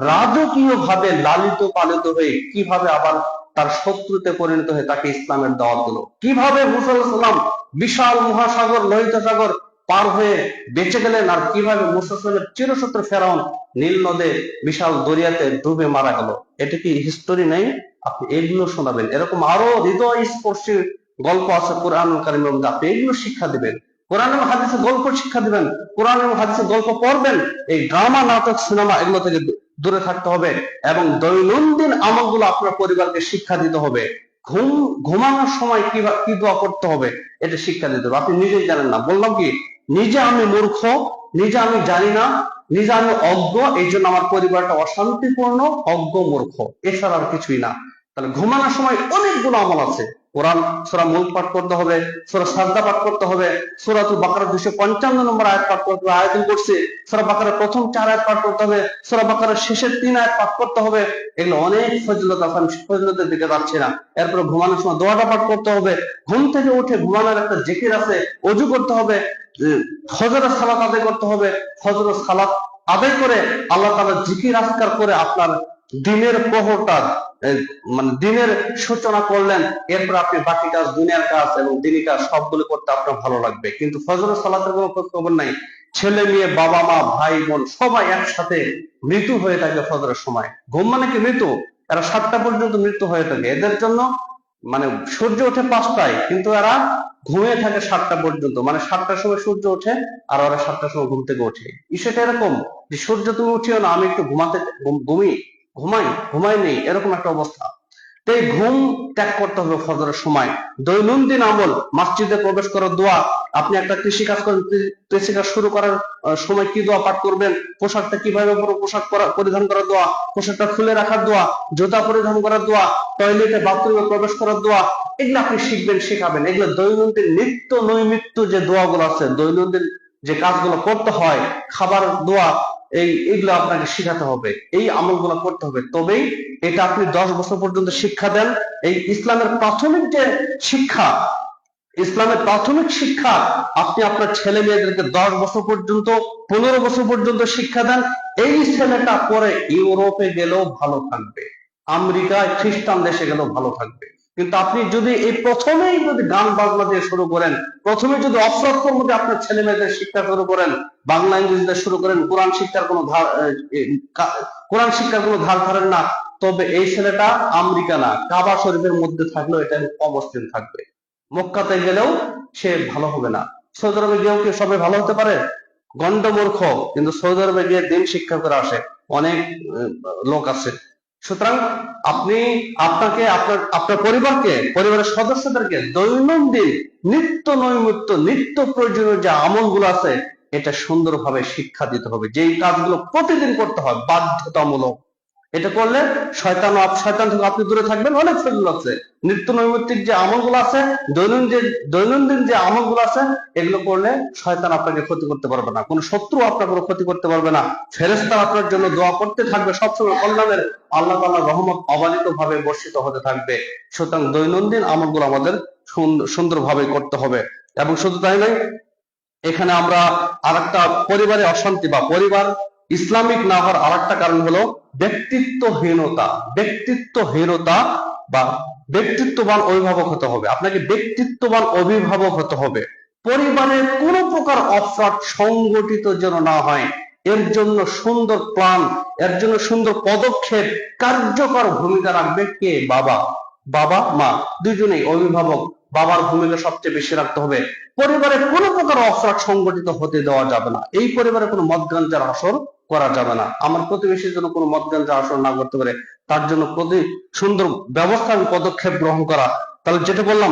রাজকীয় ভাবে লালিত পালিত হয়ে কিভাবে আবার তার শত্রুতে পরিণত হয়ে তাকে ইসলামের দাওয়াত দিল, কিভাবে মুসা আলাইহিস সালাম বিশাল মহাসাগর লোহিত সাগর পার হয়ে বেঁচে গেলেন, আর কিভাবে মুসা সালামের চিরশত্রু ফেরাউন নীল নদে বিশাল দরিয়াতে ডুবে মারা গেল। এটা কি হিস্টোরি নেই? আপনি এগুলো শোনাবেন। এরকম আরো হৃদয় স্পর্শী গল্প আছে কোরআনুল কারীমের মধ্যে, আপনি এগুলো শিক্ষা দিবেন। কোরআন এবং হাদিসের গল্প শিক্ষা দিবেন, কোরআন এবং হাদিসের গল্প পড়বেন। এই ড্রামা নাটক সিনেমা এগুলো থেকে দূরে থাকতে হবে এবং দৈনন্দিন আমলগুলো আপনার পরিবারকে শিক্ষা দিতে হবে। ঘুমানোর সময় কি দোয়া করতে হবে এটা শিক্ষা দিতে হবে। আপনি নিজেই জানেন না, বললাম কি, নিজে আমি মূর্খ, নিজে আমি জানি না, নিজে আমি অজ্ঞ, এই জন্য আমার পরিবারটা অশান্তিপূর্ণ, অজ্ঞ, মূর্খ, এছাড়া আর কিছুই না। তাহলে ঘুমানোর সময় অনেকগুলো আমল আছে। কোরআন সূরা মুলক পাঠ করতে হবে, সূরা সাজদা পাঠ করতে হবে, সূরাতুল বাকারা 255 নম্বর আয়াত পাঠ করতে হবে, আয়াতুল কুরসি, সূরা বাকারার প্রথম 4 আয়াত পাঠ করতে হবে, সূরা বাকারার শেষের 3 আয়াত পাঠ করতে হবে। এগুলো অনেক ফজিলত আছে, আমি ফজিলতের দিকে যাচ্ছি না। এরপরে ঘুমানোর সময় দোয়াটা পাঠ করতে হবে। ঘুম থেকে উঠে ঘুমানোর একটা জিকির আছে, ওযু করতে হবে, ফজরের সালাত আদায় করতে হবে। ফজরের সালাত আদায় করে আল্লাহ তাআলার জিকির আজকার করে আপনার দিনের প্রহরটা মানে দিনের সূচনা করলেন। এরপর আপনি বাকি কাজ, দুনিয়ার কাজ এবং দিনী কাজ সবগুলো করতে আপনার ভালো লাগবে। কিন্তু ফজরের সালাতের কোনো খোঁজ খবর নাই। ছেলে মেয়ে, বাবা মা, ভাই বোন সবাই একসাথে মৃত্যু হয়ে থাকে ফজরের সময়। ঘুম মানে কি মৃত্যু। এরা 7টা পর্যন্ত মৃত্যু হয়ে থাকে। এদের জন্য মানে সূর্য ওঠে 5টায়, কিন্তু এরা ঘুমিয়ে থাকে 7টা পর্যন্ত। মানে 7টার সময় সূর্য ওঠে আর ওরা 7টার সময় ঘুম থেকে ওঠে। বিষয়টা এরকম যে সূর্য তুমি উঠিও না, আমি একটু ঘুমাই নেই, এরকম একটা অবস্থা। তো এই ঘুম ত্যাগ করতে হবে ফজরের সময়। দৈনন্দিন আমল, মসজিদে প্রবেশ করার দোয়া, আপনি একটা কৃষি কাজ করেন, কৃষি কাজ শুরু করার সময় কি দোয়া পাঠ করবেন, পোশাকটা কিভাবে পোশাক পরিধান করার দোয়া, পোশাকটা খুলে রাখার দোয়া, জুতা পরিধান করার দোয়া, টয়লেটে বাথরুমে প্রবেশ করার দোয়া, এগুলো আপনি শিখবেন, শেখাবেন। এগুলো দৈনন্দিন নিত্য নৈমিত্য যে দোয়াগুলো আছে, দৈনন্দিন যে কাজগুলো করতে হয়, খাবার দোয়া, এইগুলো আপনাকে শিখাতে হবে, এই আমলগুলো করতে হবে। তবেই এটা আপনি 10 বছর পর্যন্ত শিক্ষা দেন। এই ইসলামের প্রাথমিক যে শিক্ষা, ইসলামের প্রাথমিক শিক্ষা আপনি আপনার ছেলে মেয়েদেরকে 10 বছর পর্যন্ত, 15 বছর পর্যন্ত শিক্ষা দেন। এই ছেলেটা পরে ইউরোপে গেলেও ভালো থাকবে, আমেরিকায় খ্রিস্টান দেশে গেলেও ভালো থাকবে। কিন্তু আপনি যদি এই প্রথমেই যদি গান বাজনা দিয়ে শুরু করেন, প্রথমে যদি অপরাধের মধ্যে আপনার ছেলে মেয়েদের শিক্ষা শুরু করেন, বাংলা ইংরেজি দিয়ে শুরু করেন, কোরআন শিক্ষার কোনো ধার ধারেন না, তবে এই ছেলেটা আমেরিকা না, কাবা শরীফের মধ্যে থাকলেও এটা অমসলিম থাকবে। মক্কাতে গেলেও সে ভালো হবে না। সৌদি আরবে গিয়েও কি সবাই ভালো হতে পারে? গন্ডমূর্খ, কিন্তু সৌদি আরবে গিয়ে দিন শিক্ষা করে আসে অনেক লোক আছে। সুতরাং আপনি আপনাকে আপনার পরিবারকে, পরিবারের সদস্যদেরকে দৈনন্দিন নিত্য নৈমিত্য নিত্য প্রয়োজনীয় যে আমলগুলো আছে এটা সুন্দরভাবে শিক্ষা দিতে হবে। যেই কাজগুলো প্রতিদিন করতে হয়, বাধ্যতামূলক, এটা করলে শয়তান থেকে আপনি দূরে থাকবেন। অনেক ফজিলত আছে, নিত্য নৈমিত্তিক যে আমলগুলো আছে, দৈনন্দিন যে আমলগুলো আছে, এগুলো করলে শয়তান আপনাকে ক্ষতি করতে পারবে না, কোনো শত্রু আপনার কোনো ক্ষতি করতে পারবে না। ফেরেশতারা আপনার জন্য দোয়া করতে থাকবে সবসময় কল্যাণের। আল্লাহ তাআলার রহমত অবারিত ভাবে বর্ষিত হতে থাকবে। সুতরাং দৈনন্দিন আমলগুলো আমাদের সুন্দরভাবে করতে হবে। এবং শুধু তাই নয়, এখানে আমরা আরেকটা পরিবারে অশান্তি বা পরিবার ইসলামিক না হওয়ার আরেকটা কারণ হলো ব্যক্তিত্বহীনতা বা ব্যক্তিত্ববান অভিভাবক হতে হবে। আপনাকে ব্যক্তিত্ববান অভিভাবক হতে হবে। পরিবারের কোন প্রকার অপরাধ সংগঠিত যেন না হয়, এর জন্য সুন্দর প্ল্যান, এর জন্য সুন্দর পদক্ষেপ, কার্যকর ভূমিকা রাখবে কে? বাবা মা দুজনেই অভিভাবক। বাবার ভূমিকা সবচেয়ে বেশি রাখতে হবে। পরিবারে কোনো প্রকার অপরাধ সংগঠিত হতে দেওয়া যাবে না। এই পরিবারে কোনো মদ গাঁজার আসর করা যাবে না। আমার প্রতিবেশীর জন্য কোনো মদ গাঁজার আসর না করতে পারে, তার জন্য সুন্দর ব্যবস্থা এবং পদক্ষেপ গ্রহণ করা। তাহলে যেটা বললাম,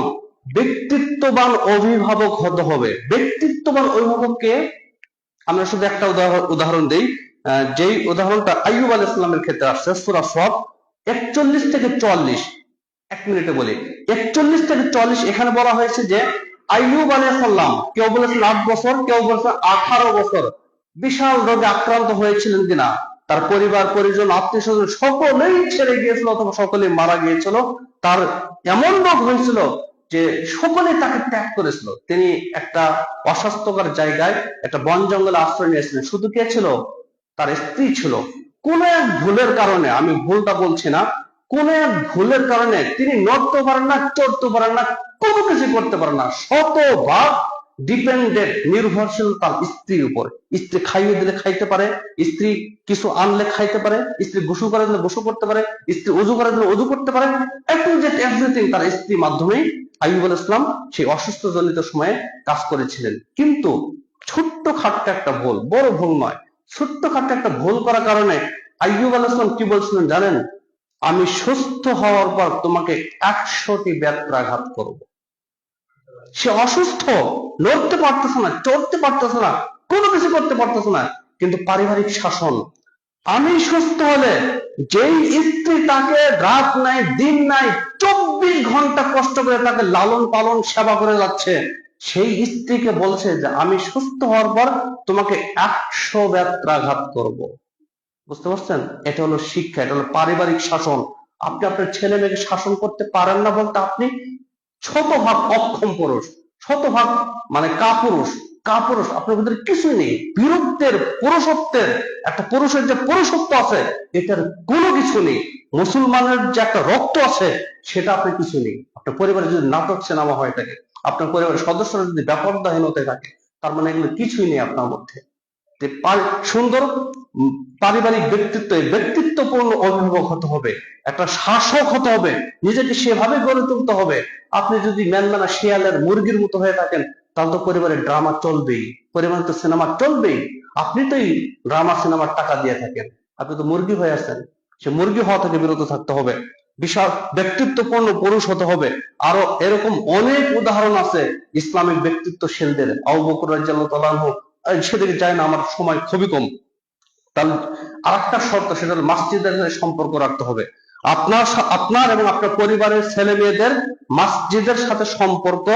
ব্যক্তিত্ববান অভিভাবক হতে হবে। ব্যক্তিত্ববান অভিভাবককে আমরা শুধু একটা উদাহরণ দেই, যেই উদাহরণটা আইয়ুব আলাইহিস সালামের ক্ষেত্রে আসছে, সূরা সফ 41 থেকে 44। এক মিনিটে বলি, 41 থেকে 44 এখানে বলা হয়েছে যে আইয়ুব আলাইহিস সালাম, কেউ বলেছেন 8 বছর, কেউ বলেছেন 18 বছর বিশাল রোগে আক্রান্ত হয়েছিলেন কিনা, তার পরিবার পরিজন আত্মীয় স্বজন সকলেই ছেড়ে গিয়েছিল অথবা সকলেই মারা গিয়েছিল। তার এমন রোগ হয়েছিল যে সকলে তাকে ত্যাগ করেছিল। তিনি একটা অস্বাস্থ্যকর জায়গায় একটা বন জঙ্গলে আশ্রয় নিয়েছিলেন। শুধু কে ছিল? তার স্ত্রী ছিল। কোন এক ভুলের কারণে, আমি ভুলটা বলছি না, কোন এক ভুলের কারণে তিনি নড়তে পারেন না, চড়তে পারেন না, কোনো কিছু করতে পারেন না। শতভাগ ডিপেন্ডেন্ট, নির্ভরশীল তার স্ত্রীর উপর। স্ত্রী খাইয়ে দিলে খাইতে পারে, স্ত্রী কিছু আনলে খাইতে পারে, স্ত্রী গোসল করে দিলে গোসল করতে পারে, স্ত্রী ওযু করে দিলে ওযু করতে পারে। এভরিথিং তার স্ত্রীর মাধ্যমেই আইয়ুব আলাইহিস সালাম সেই অসুস্থ জনিত সময়ে কাজ করেছিলেন। কিন্তু ছোট্ট খাট্ট একটা ভুল, বড় ভুল নয়, ছোট্ট খাট্ট একটা ভুল করার কারণে আইয়ুব আলাইহিস সালাম কি বলছিলেন জানেন? আমি সুস্থ হওয়ার পর তোমাকে 100টি ব্যত্রাঘাত করব। সে অসুস্থ, লড়তে পারতেছে না, চড়তে পারতেছে না, কোনো কিছু করতে পারতেছে না, কিন্তু পারিবারিক শাসন। আমি সুস্থ হলে যেই স্ত্রী তাকে রাত নাই দিন নাই 24 ঘন্টা কষ্ট করে তাকে লালন পালন সেবা করে যাচ্ছে, সেই স্ত্রীকে বলছে যে আমি সুস্থ হওয়ার পর তোমাকে 100 ব্যত্রাঘাত করব। বুঝতে পারছেন? এটা হলো শিক্ষা, এটা হলো পারিবারিক শাসন। আপনি আপনার ছেলে মেয়েকে শাসন করতে পারেন না বলতে আপনি শতভাগ অক্ষম পুরুষ, শতভাগ মানে কাপুরুষ, আপনার ভিতরে কিছুই নেই। বীরত্বের, পুরুষত্বের, একটা পুরুষের যে পুরুষত্ব আছে এটার কোনো কিছু নেই। মুসলমানের যে একটা রক্ত আছে সেটা আপনার কিছু নেই। আপনার পরিবারে যদি নাটক সিনেমা হয়ে থাকে, আপনার পরিবারের সদস্যরা যদি ব্যাপারদাহীনতায় থাকে, তার মানে এগুলো কিছুই নেই আপনার মধ্যে। সুন্দর পারিবারিক ব্যক্তিত্বপূর্ণ অভিভাবক হতে হবে, একটা শাসক হতে হবে, নিজেকে সেভাবে গড়ে তুলতে হবে। আপনি যদি ম্যানমানা শিয়ালের মুরগির মতো হয়ে থাকেন, তাহলে তো পরিবারের ড্রামা চলবেই, পরিবারে তো সিনেমা চলবেই। আপনি তো এই ড্রামা সিনেমার টাকা দিয়ে থাকেন, আপনি তো মুরগি হয়ে আছেন। সে মুরগি হওয়া থেকে বিরত থাকতে হবে। বিশাল ব্যক্তিত্বপূর্ণ পুরুষ হতে হবে। আরো এরকম অনেক উদাহরণ আছে ইসলামিক ব্যক্তিত্বশীলদের। আবু বকর রাদিয়াল্লাহু তাআলা আনহু, সেদিকে যায় না, আমার সময় খুবই কম। তাহলে আরেকটা শর্ত, সেটা হলো মসজিদের সাথে সম্পর্ক রাখতে হবে। আপনার এবং আপনার পরিবারের ছেলে মেয়েদের মসজিদের সাথে সম্পর্ক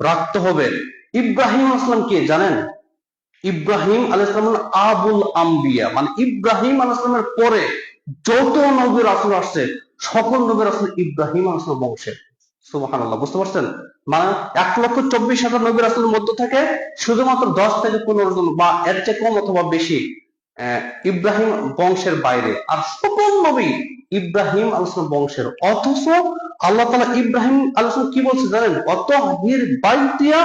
রাখতে হবে। ইব্রাহিম আলাইহিস সালাম কে জানেন? ইব্রাহিম আলাইহিস সালাম আবুল আম্বিয়া, মানে ইব্রাহিম আলাইহিস সালামের পরে যত নবী রাসূল আসছে সকল নবী রাসূল ইব্রাহিম আলাইহিস সালাম বংশের। সুবহানাল্লাহ, বুঝতে পারছেন? মানে 1,24,000 নবী রাসূলের মধ্য থেকে শুধুমাত্র 10 থেকে 15 জন বা এর চেয়ে কম অথবা বেশি ইব্রাহিম বংশের বাইরে, আর সকল নবী ইব্রাহিম আলাইহিস সালাম বংশের। অথচ আল্লাহ তাআলা ইব্রাহিম আলাইহিস সালাম কি বলছে জানেন? অতহির বাইতিয়া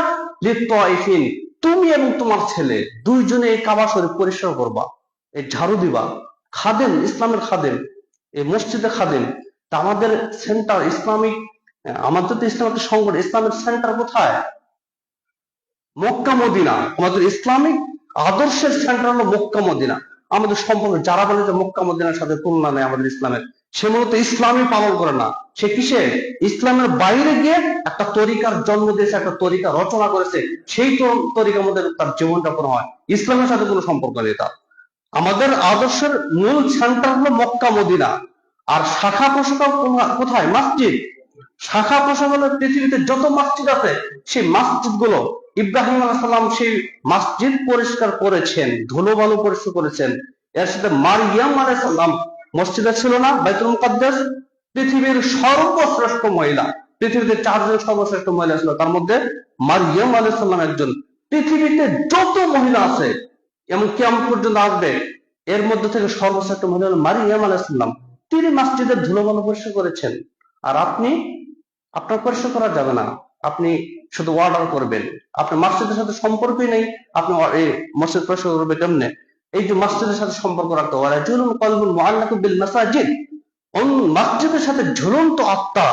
লিত্তাইফিন, তুমি এবং তোমার ছেলে দুইজনে এই কাবা শরীফ পরিষ্কার করবা, এই ঝাড়ু দিবা। খাদেম, ইসলামের খাদেম, এই মসজিদের খাদেম। তা আমাদের সেন্টার ইসলামিক, আমাদের তো ইসলাম একটা সংগঠন, ইসলামের সেন্টার কোথায়? Mecca Medina. আমাদের ইসলামিক আদর্শের সেন্টার হলো মক্কা মদিনা। আমাদের সম্পর্ক যারা বলে যে মক্কা মদিনার সাথে তুলনা নেই আমাদের ইসলামের, সে মূলত ইসলামই পালন করে না। সে কিসে? ইসলামের বাইরে গিয়ে একটা তরিকার জন্ম দিয়েছে, একটা তরিকা রচনা করেছে, সেই তরিকার মধ্যে তার জীবনযাপন হয়। ইসলামের সাথে কোনো সম্পর্ক নেই তার। আমাদের আদর্শের মূল সেন্টার হলো মক্কা মদিনা, আর শাখা প্রশাখা কোথায়? মসজিদ। শাখা প্রশাখা হলো পৃথিবীতে যত মসজিদ আছে সেই মসজিদ গুলো। ইব্রাহিম আলাইহিস সালাম সেই মসজিদ পরিষ্কার করেছেন, ধুলোবালু পরিষ্কার করেছেন। এর সাথে মারিয়াম আলাইহিস সালাম মসজিদে ছিল না, বাইতুল মুকাদ্দাস। পৃথিবীর সর্বশ্রেষ্ঠ মহিলা, পৃথিবীতে 4 জন সর্বশ্রেষ্ঠ মহিলা ছিল, তার মধ্যে মারিয়াম আলাইহিস সালাম একজন। পৃথিবীতে যত মহিলা আছে এবং কিয়ামত পর্যন্ত আসবে, এর মধ্যে থেকে সর্বশ্রেষ্ঠ মহিলা হলো মারিয়াম আলাইহিস সালাম। তিনি মসজিদের ধুলোবালু পরিষ্কার করেছেন। আর আপনি, আপনার পরিষ্কার করা যাবে না, আপনি শুধু অর্ডার করবেন। আপনার মসজিদের সাথে সম্পর্কই নেই, আপনি এই মসজিদ পরিষ্কার করবে কেমনে? এই যে মসজিদের সাথে সম্পর্ক রাখতে হবে, রাজুলুন কলবুন মুআল্লাকুন বিল মাসাজিদ, মসজিদের সাথে ঝুলন্ত আত্মা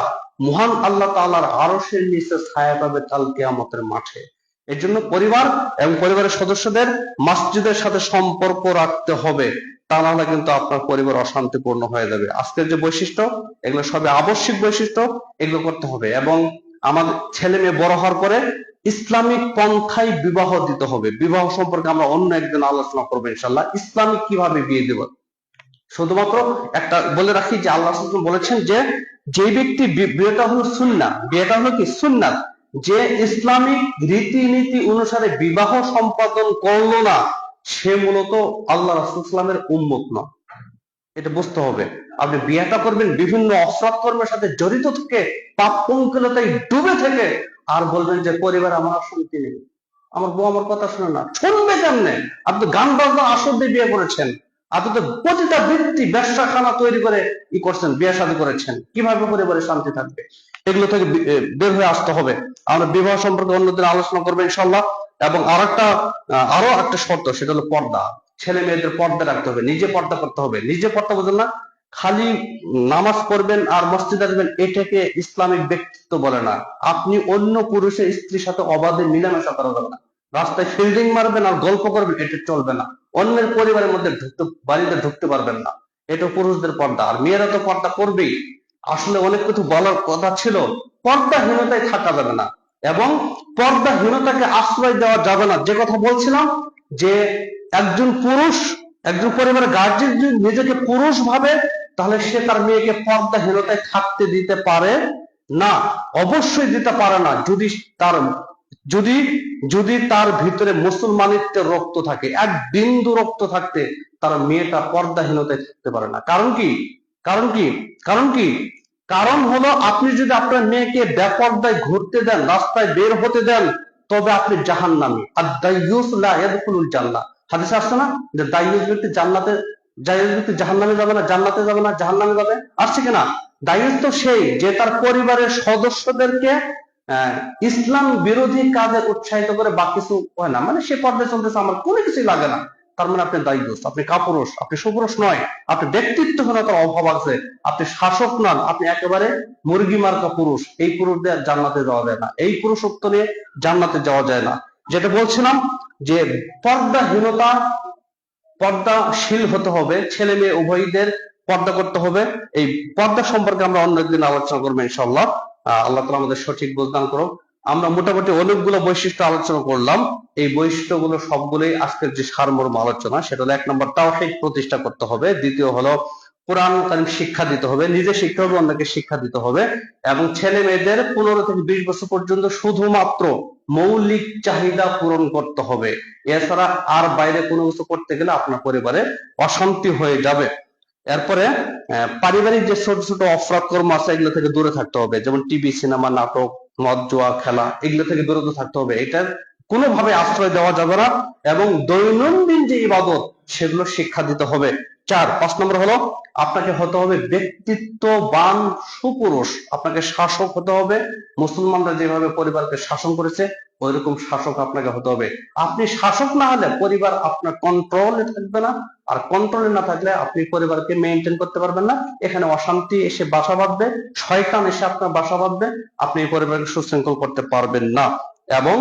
মহান আল্লাহ তাআলার আরশের নিচে ছায়া পাবে কাল কিয়ামতের মাঠে। এর জন্য পরিবার এবং পরিবারের সদস্যদের মসজিদের সাথে সম্পর্ক রাখতে হবে, তা না হলে কিন্তু আপনার পরিবার অশান্তিপূর্ণ হয়ে যাবে। আজকের যে বৈশিষ্ট্য, এগুলো সবই আবশ্যিক বৈশিষ্ট্য, এগুলো করতে হবে। এবং আমাদের ছেলে মেয়ে বড় হওয়ার পরে ইসলামিক পন্থায় বিবাহ দিতে হবে। বিবাহ সম্পর্কে আমরা অন্য একদিন আলোচনা করবো ইনশাল্লাহ, ইসলামিক কিভাবে বিয়ে দেব। শুধুমাত্র একটা বলে রাখি যে আল্লাহ সাল্লাল্লাহু আলাইহি ওয়াসাল্লাম বলেছেন যে ব্যক্তি বিয়েটা হলো সুন্নাহ, বিয়েটা হলো কি সুন্নাত, যে ইসলামিক রীতিনীতি অনুসারে বিবাহ সম্পাদন করলো না, সে মূলত আল্লাহ রাসূল সাল্লাল্লাহু আলাইহি ওয়াসাল্লামের উম্মত না। এটা বুঝতে হবে। আপনি বিয়েটা করবেন বিভিন্ন অসৎ কর্মের সাথে জড়িত থেকে, পাপ পঙ্কিলতায় ডুবে থেকে, আর বলবেন যে পরিবার আমার শান্তি নেই, আমার বউ আমার কথা শুনে না। শুনবে কেমনে? আপনি গান বাজনা আসর দিয়ে বিয়ে করেছেন, আপনি তো প্রতিটা ব্যক্তি ব্যবসাখানা তৈরি করে করছেন, বিয়ে শাদী করেছেন, কিভাবে পরিবারে শান্তি থাকবে? এগুলো থেকে বের হয়ে আসতে হবে। আমরা বিবাহ সম্পর্কে অন্যদিন আলোচনা করবো ইনশাল্লাহ। এবং আরো একটা শর্ত, সেটা হলো পর্দা। ছেলে মেয়েদের পর্দা রাখতে হবে, নিজে পর্দা করতে হবে। নিজে পর্দা বোঝেন না, খালি নামাজ পড়বেন আর মসজিদে আসবেন, এটাকে ইসলামিক ব্যক্তিত্ব বলে না। আপনি অন্য পুরুষের স্ত্রীর সাথে অবাধে মিলামেশা করা যাবে না, রাস্তায় ফিল্ডিং মারবেন আর গল্প করবেন, এটা চলবে না। অন্যের পরিবারের মধ্যে বাড়িতে ঢুকতে পারবেন না, এটা পুরুষদের পর্দা। আর মেয়েরা তো পর্দা করবেই। আসলে অনেক কিছু বলার কথা ছিল, পর্দাহীনতায় থাকা যাবে না এবং পর্দাহীনতাকে আশ্রয় দেওয়া যাবে না। যে কথা বলছিলাম যে একজন পুরুষ, একজন পরিবারের গার্জিয়ান যদি নিজেকে পুরুষ ভাবে, তাহলে সে তার মেয়েকে পর্দাহীনতায় থাকতে দিতে পারে না, অবশ্যই দিতে পারে না। যদি যদি তার ভিতরে মুসলমানিত্বের রক্ত থাকে, এক বিন্দু রক্ত থাকতে তার মেয়েটা পর্দাহীনতায় থাকতে পারে না। কারণ কি? কারণ কি? কারণ কি? কারণ হলো, আপনি যদি আপনার মেয়েকে বেপর্দায় ঘুরতে দেন, রাস্তায় বের হতে দেন, তবে আপনি জাহান্নামী। আর দাইয়ুস লা ইয়াদখুলুল জান্নাহ, হাদিসে আসছে না যে দাইয়ুস ব্যক্তি জান্নাতে, দাইয়ুস ব্যক্তি জাহান্নামে যাবে না, জান্নাতে যাবে না, জাহান্নামে যাবে। আসছে কিনা? দাইয়ুস তো সেই যে তার পরিবারের সদস্যদেরকে ইসলাম বিরোধী কাজে উৎসাহিত করে, বা কিছু হয় না, মানে সে পর্দায় চলতেছে, আমার কোনো কিছুই লাগে না, তার মানে আপনি দায়ুস, আপনি কাপুরুষ, আপনি সুপুরুষ নয়, আপনি ব্যক্তিত্বহীনতার অভাব আছে, আপনি শাসক নন, আপনি একেবারে মুরগি মার্কা পুরুষ। এই পুরুষদের জান্নাতে যাওয়া যায় না, এই পুরুষত্ব নিয়ে জান্নাতে যাওয়া যায় না। যেটা বলছিলাম যে পর্দাহীনতা, পর্দাশীল হতে হবে, ছেলে মেয়ে উভয়দের পর্দা করতে হবে। এই পর্দা সম্পর্কে আমরা অন্য একদিন আলোচনা করবো ইনশাআল্লাহ। আল্লাহ তাআলা আমাদের সঠিক বুঝদান করুক। আমরা মোটামুটি অনেকগুলো বৈশিষ্ট্য আলোচনা করলাম। এই বৈশিষ্ট্যগুলো সবগুলোই আজকের যে সারমর্ম আলোচনা, সেটা হলো 1 নম্বর তাওহীদ প্রতিষ্ঠা করতে হবে, দ্বিতীয় হলো কোরআন কারীম শিক্ষা দিতে হবে, নিজে শিখতে হবে, অন্যকে শিক্ষা দিতে হবে, এবং ছেলে মেয়েদের 15 থেকে 20 বছর পর্যন্ত শুধুমাত্র মৌলিক চাহিদা পূরণ করতে হবে। এছাড়া আর বাইরে কোনো কিছু করতে গেলে আপনার পরিবারে অশান্তি হয়ে যাবে। এরপরে পারিবারিক যে ছোট ছোট অপরাধ কর্ম আছে, এগুলো থেকে দূরে থাকতে হবে, যেমন টিভি, সিনেমা, নাটক, মদ, জুয়া খেলা, এগুলো থেকে বিরত থাকতে হবে। এটার কোনোভাবে আশ্রয় দেওয়া যাবে না। এবং দৈনন্দিন যে ইবাদত, সেগুলো শিক্ষা দিতে হবে। 5 নম্বর হলো, আপনাকে হতে হবে ব্যক্তিত্ববান সুপুরুষ, আপনাকে শাসক হতে হবে। মুসলমানরা যেভাবে পরিবারকে শাসন করেছে, ওইরকম শাসক আপনাকে হতে হবে। আপনি শাসক না হলে পরিবার আপনার কন্ট্রোলে থাকবে না, আর কন্ট্রোলে না থাকলে আপনি পরিবারকে মেনটেন করতে পারবেন না। এখানে অশান্তি এসে বাসা বাঁধবে, শয়তান এসে আপনার বাসা বাঁধবে, আপনি এই পরিবারকে সুশৃঙ্খল করতে পারবেন না। এবং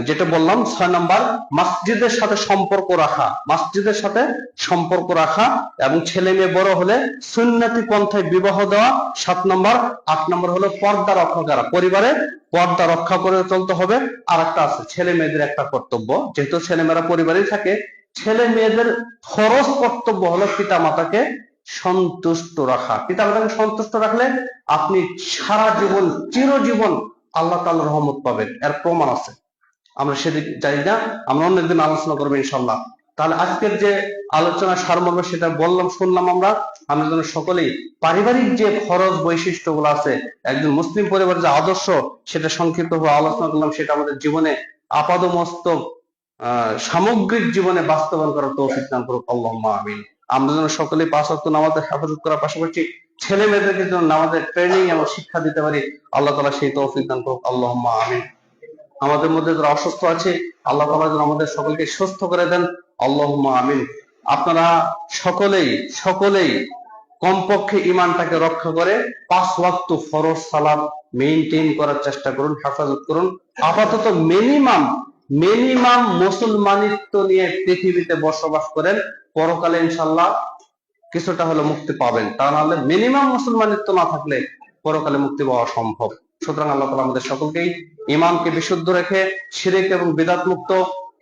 যেটা বললাম 6 নম্বর, মসজিদের সাথে সম্পর্ক রাখা, মসজিদের সাথে সম্পর্ক রাখা, এবং ছেলে মেয়ে বড় হলে সুন্নতি পন্থায় বিবাহ দেওয়া 7 নম্বর। 8 নম্বর হলো পর্দা রক্ষা করা, পরিবারে পর্দা রক্ষা করে চলতে হবে। আর একটা আছে ছেলে মেয়েদের একটা কর্তব্য, যেহেতু ছেলেমেয়েরা পরিবারেই থাকে, ছেলে মেয়েদের ফরজ কর্তব্য হলো পিতা মাতাকে সন্তুষ্ট রাখা। পিতা মাতাকে সন্তুষ্ট রাখলে আপনি সারা জীবন, চিরজীবন আল্লাহ তাআলার রহমত পাবেন। এর প্রমাণ আছে, আমরা সেদিকে যাই না, আমরা অন্যদিন আলোচনা করবো ইনশাল্লাহ। তাহলে আজকের যে আলোচনা সারমর্ম সেটা বললাম, শুনলাম আমরা যেন সকলেই পারিবারিক যে ফরজ বৈশিষ্ট্যগুলো আছে, একজন মুসলিম পরিবারের যে আদর্শ, সেটা সংক্ষিপ্তভাবে আলোচনা করলাম, সেটা আমাদের জীবনে আপাদমস্তক সামগ্রিক জীবনে বাস্তবায়ন করার তৌফিক দান করুক আল্লাহুম্মা আমিন। আমরা যেন সকলেই 5 ওয়াক্ত নামাজের হেফাজত করার পাশাপাশি ছেলে মেয়েদেরকে যেন নামাজের ট্রেনিং এবং শিক্ষা দিতে পারি, আল্লাহ তাআলা সেই তৌফিক দান করুক আল্লাহুম্মা আমিন। আমাদের মধ্যে যারা অসুস্থ আছে, আল্লাহ তাআলা যেন আমাদের সকলকে সুস্থ করে দেন, আল্লাহুম্মা আমিন। আপনারা সকলেই কমপক্ষে ইমানটাকে রক্ষা করে 5 ওয়াক্ত ফরজ সালাত মেইনটেইন করার চেষ্টা করুন, হেফাজত করুন। আপাতত মিনিমাম মুসলমানিত্ব নিয়ে পৃথিবীতে বসবাস করেন, পরকালে ইনশাআল্লাহ কিছুটা হলে মুক্তি পাবেন। তা নাহলে মিনিমাম মুসলমানিত্ব না থাকলে পরকালে মুক্তি পাওয়া সম্ভব। সুতরাং আল্লাহ তাআলা আমাদের সকলকেই ঈমানকে বিশুদ্ধ রেখে, শিরক এবং বিদআত মুক্ত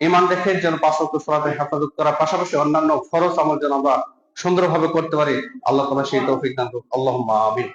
ঈমান রেখে যেন 5 ওয়াক্ত সালাতের হেফাজত করার পাশাপাশি অন্যান্য ফরজ আমল যেন আমরা সুন্দরভাবে করতে পারি, আল্লাহ তাআলা সেই তৌফিক দান করুন আল্লাহুম্মা আমিন।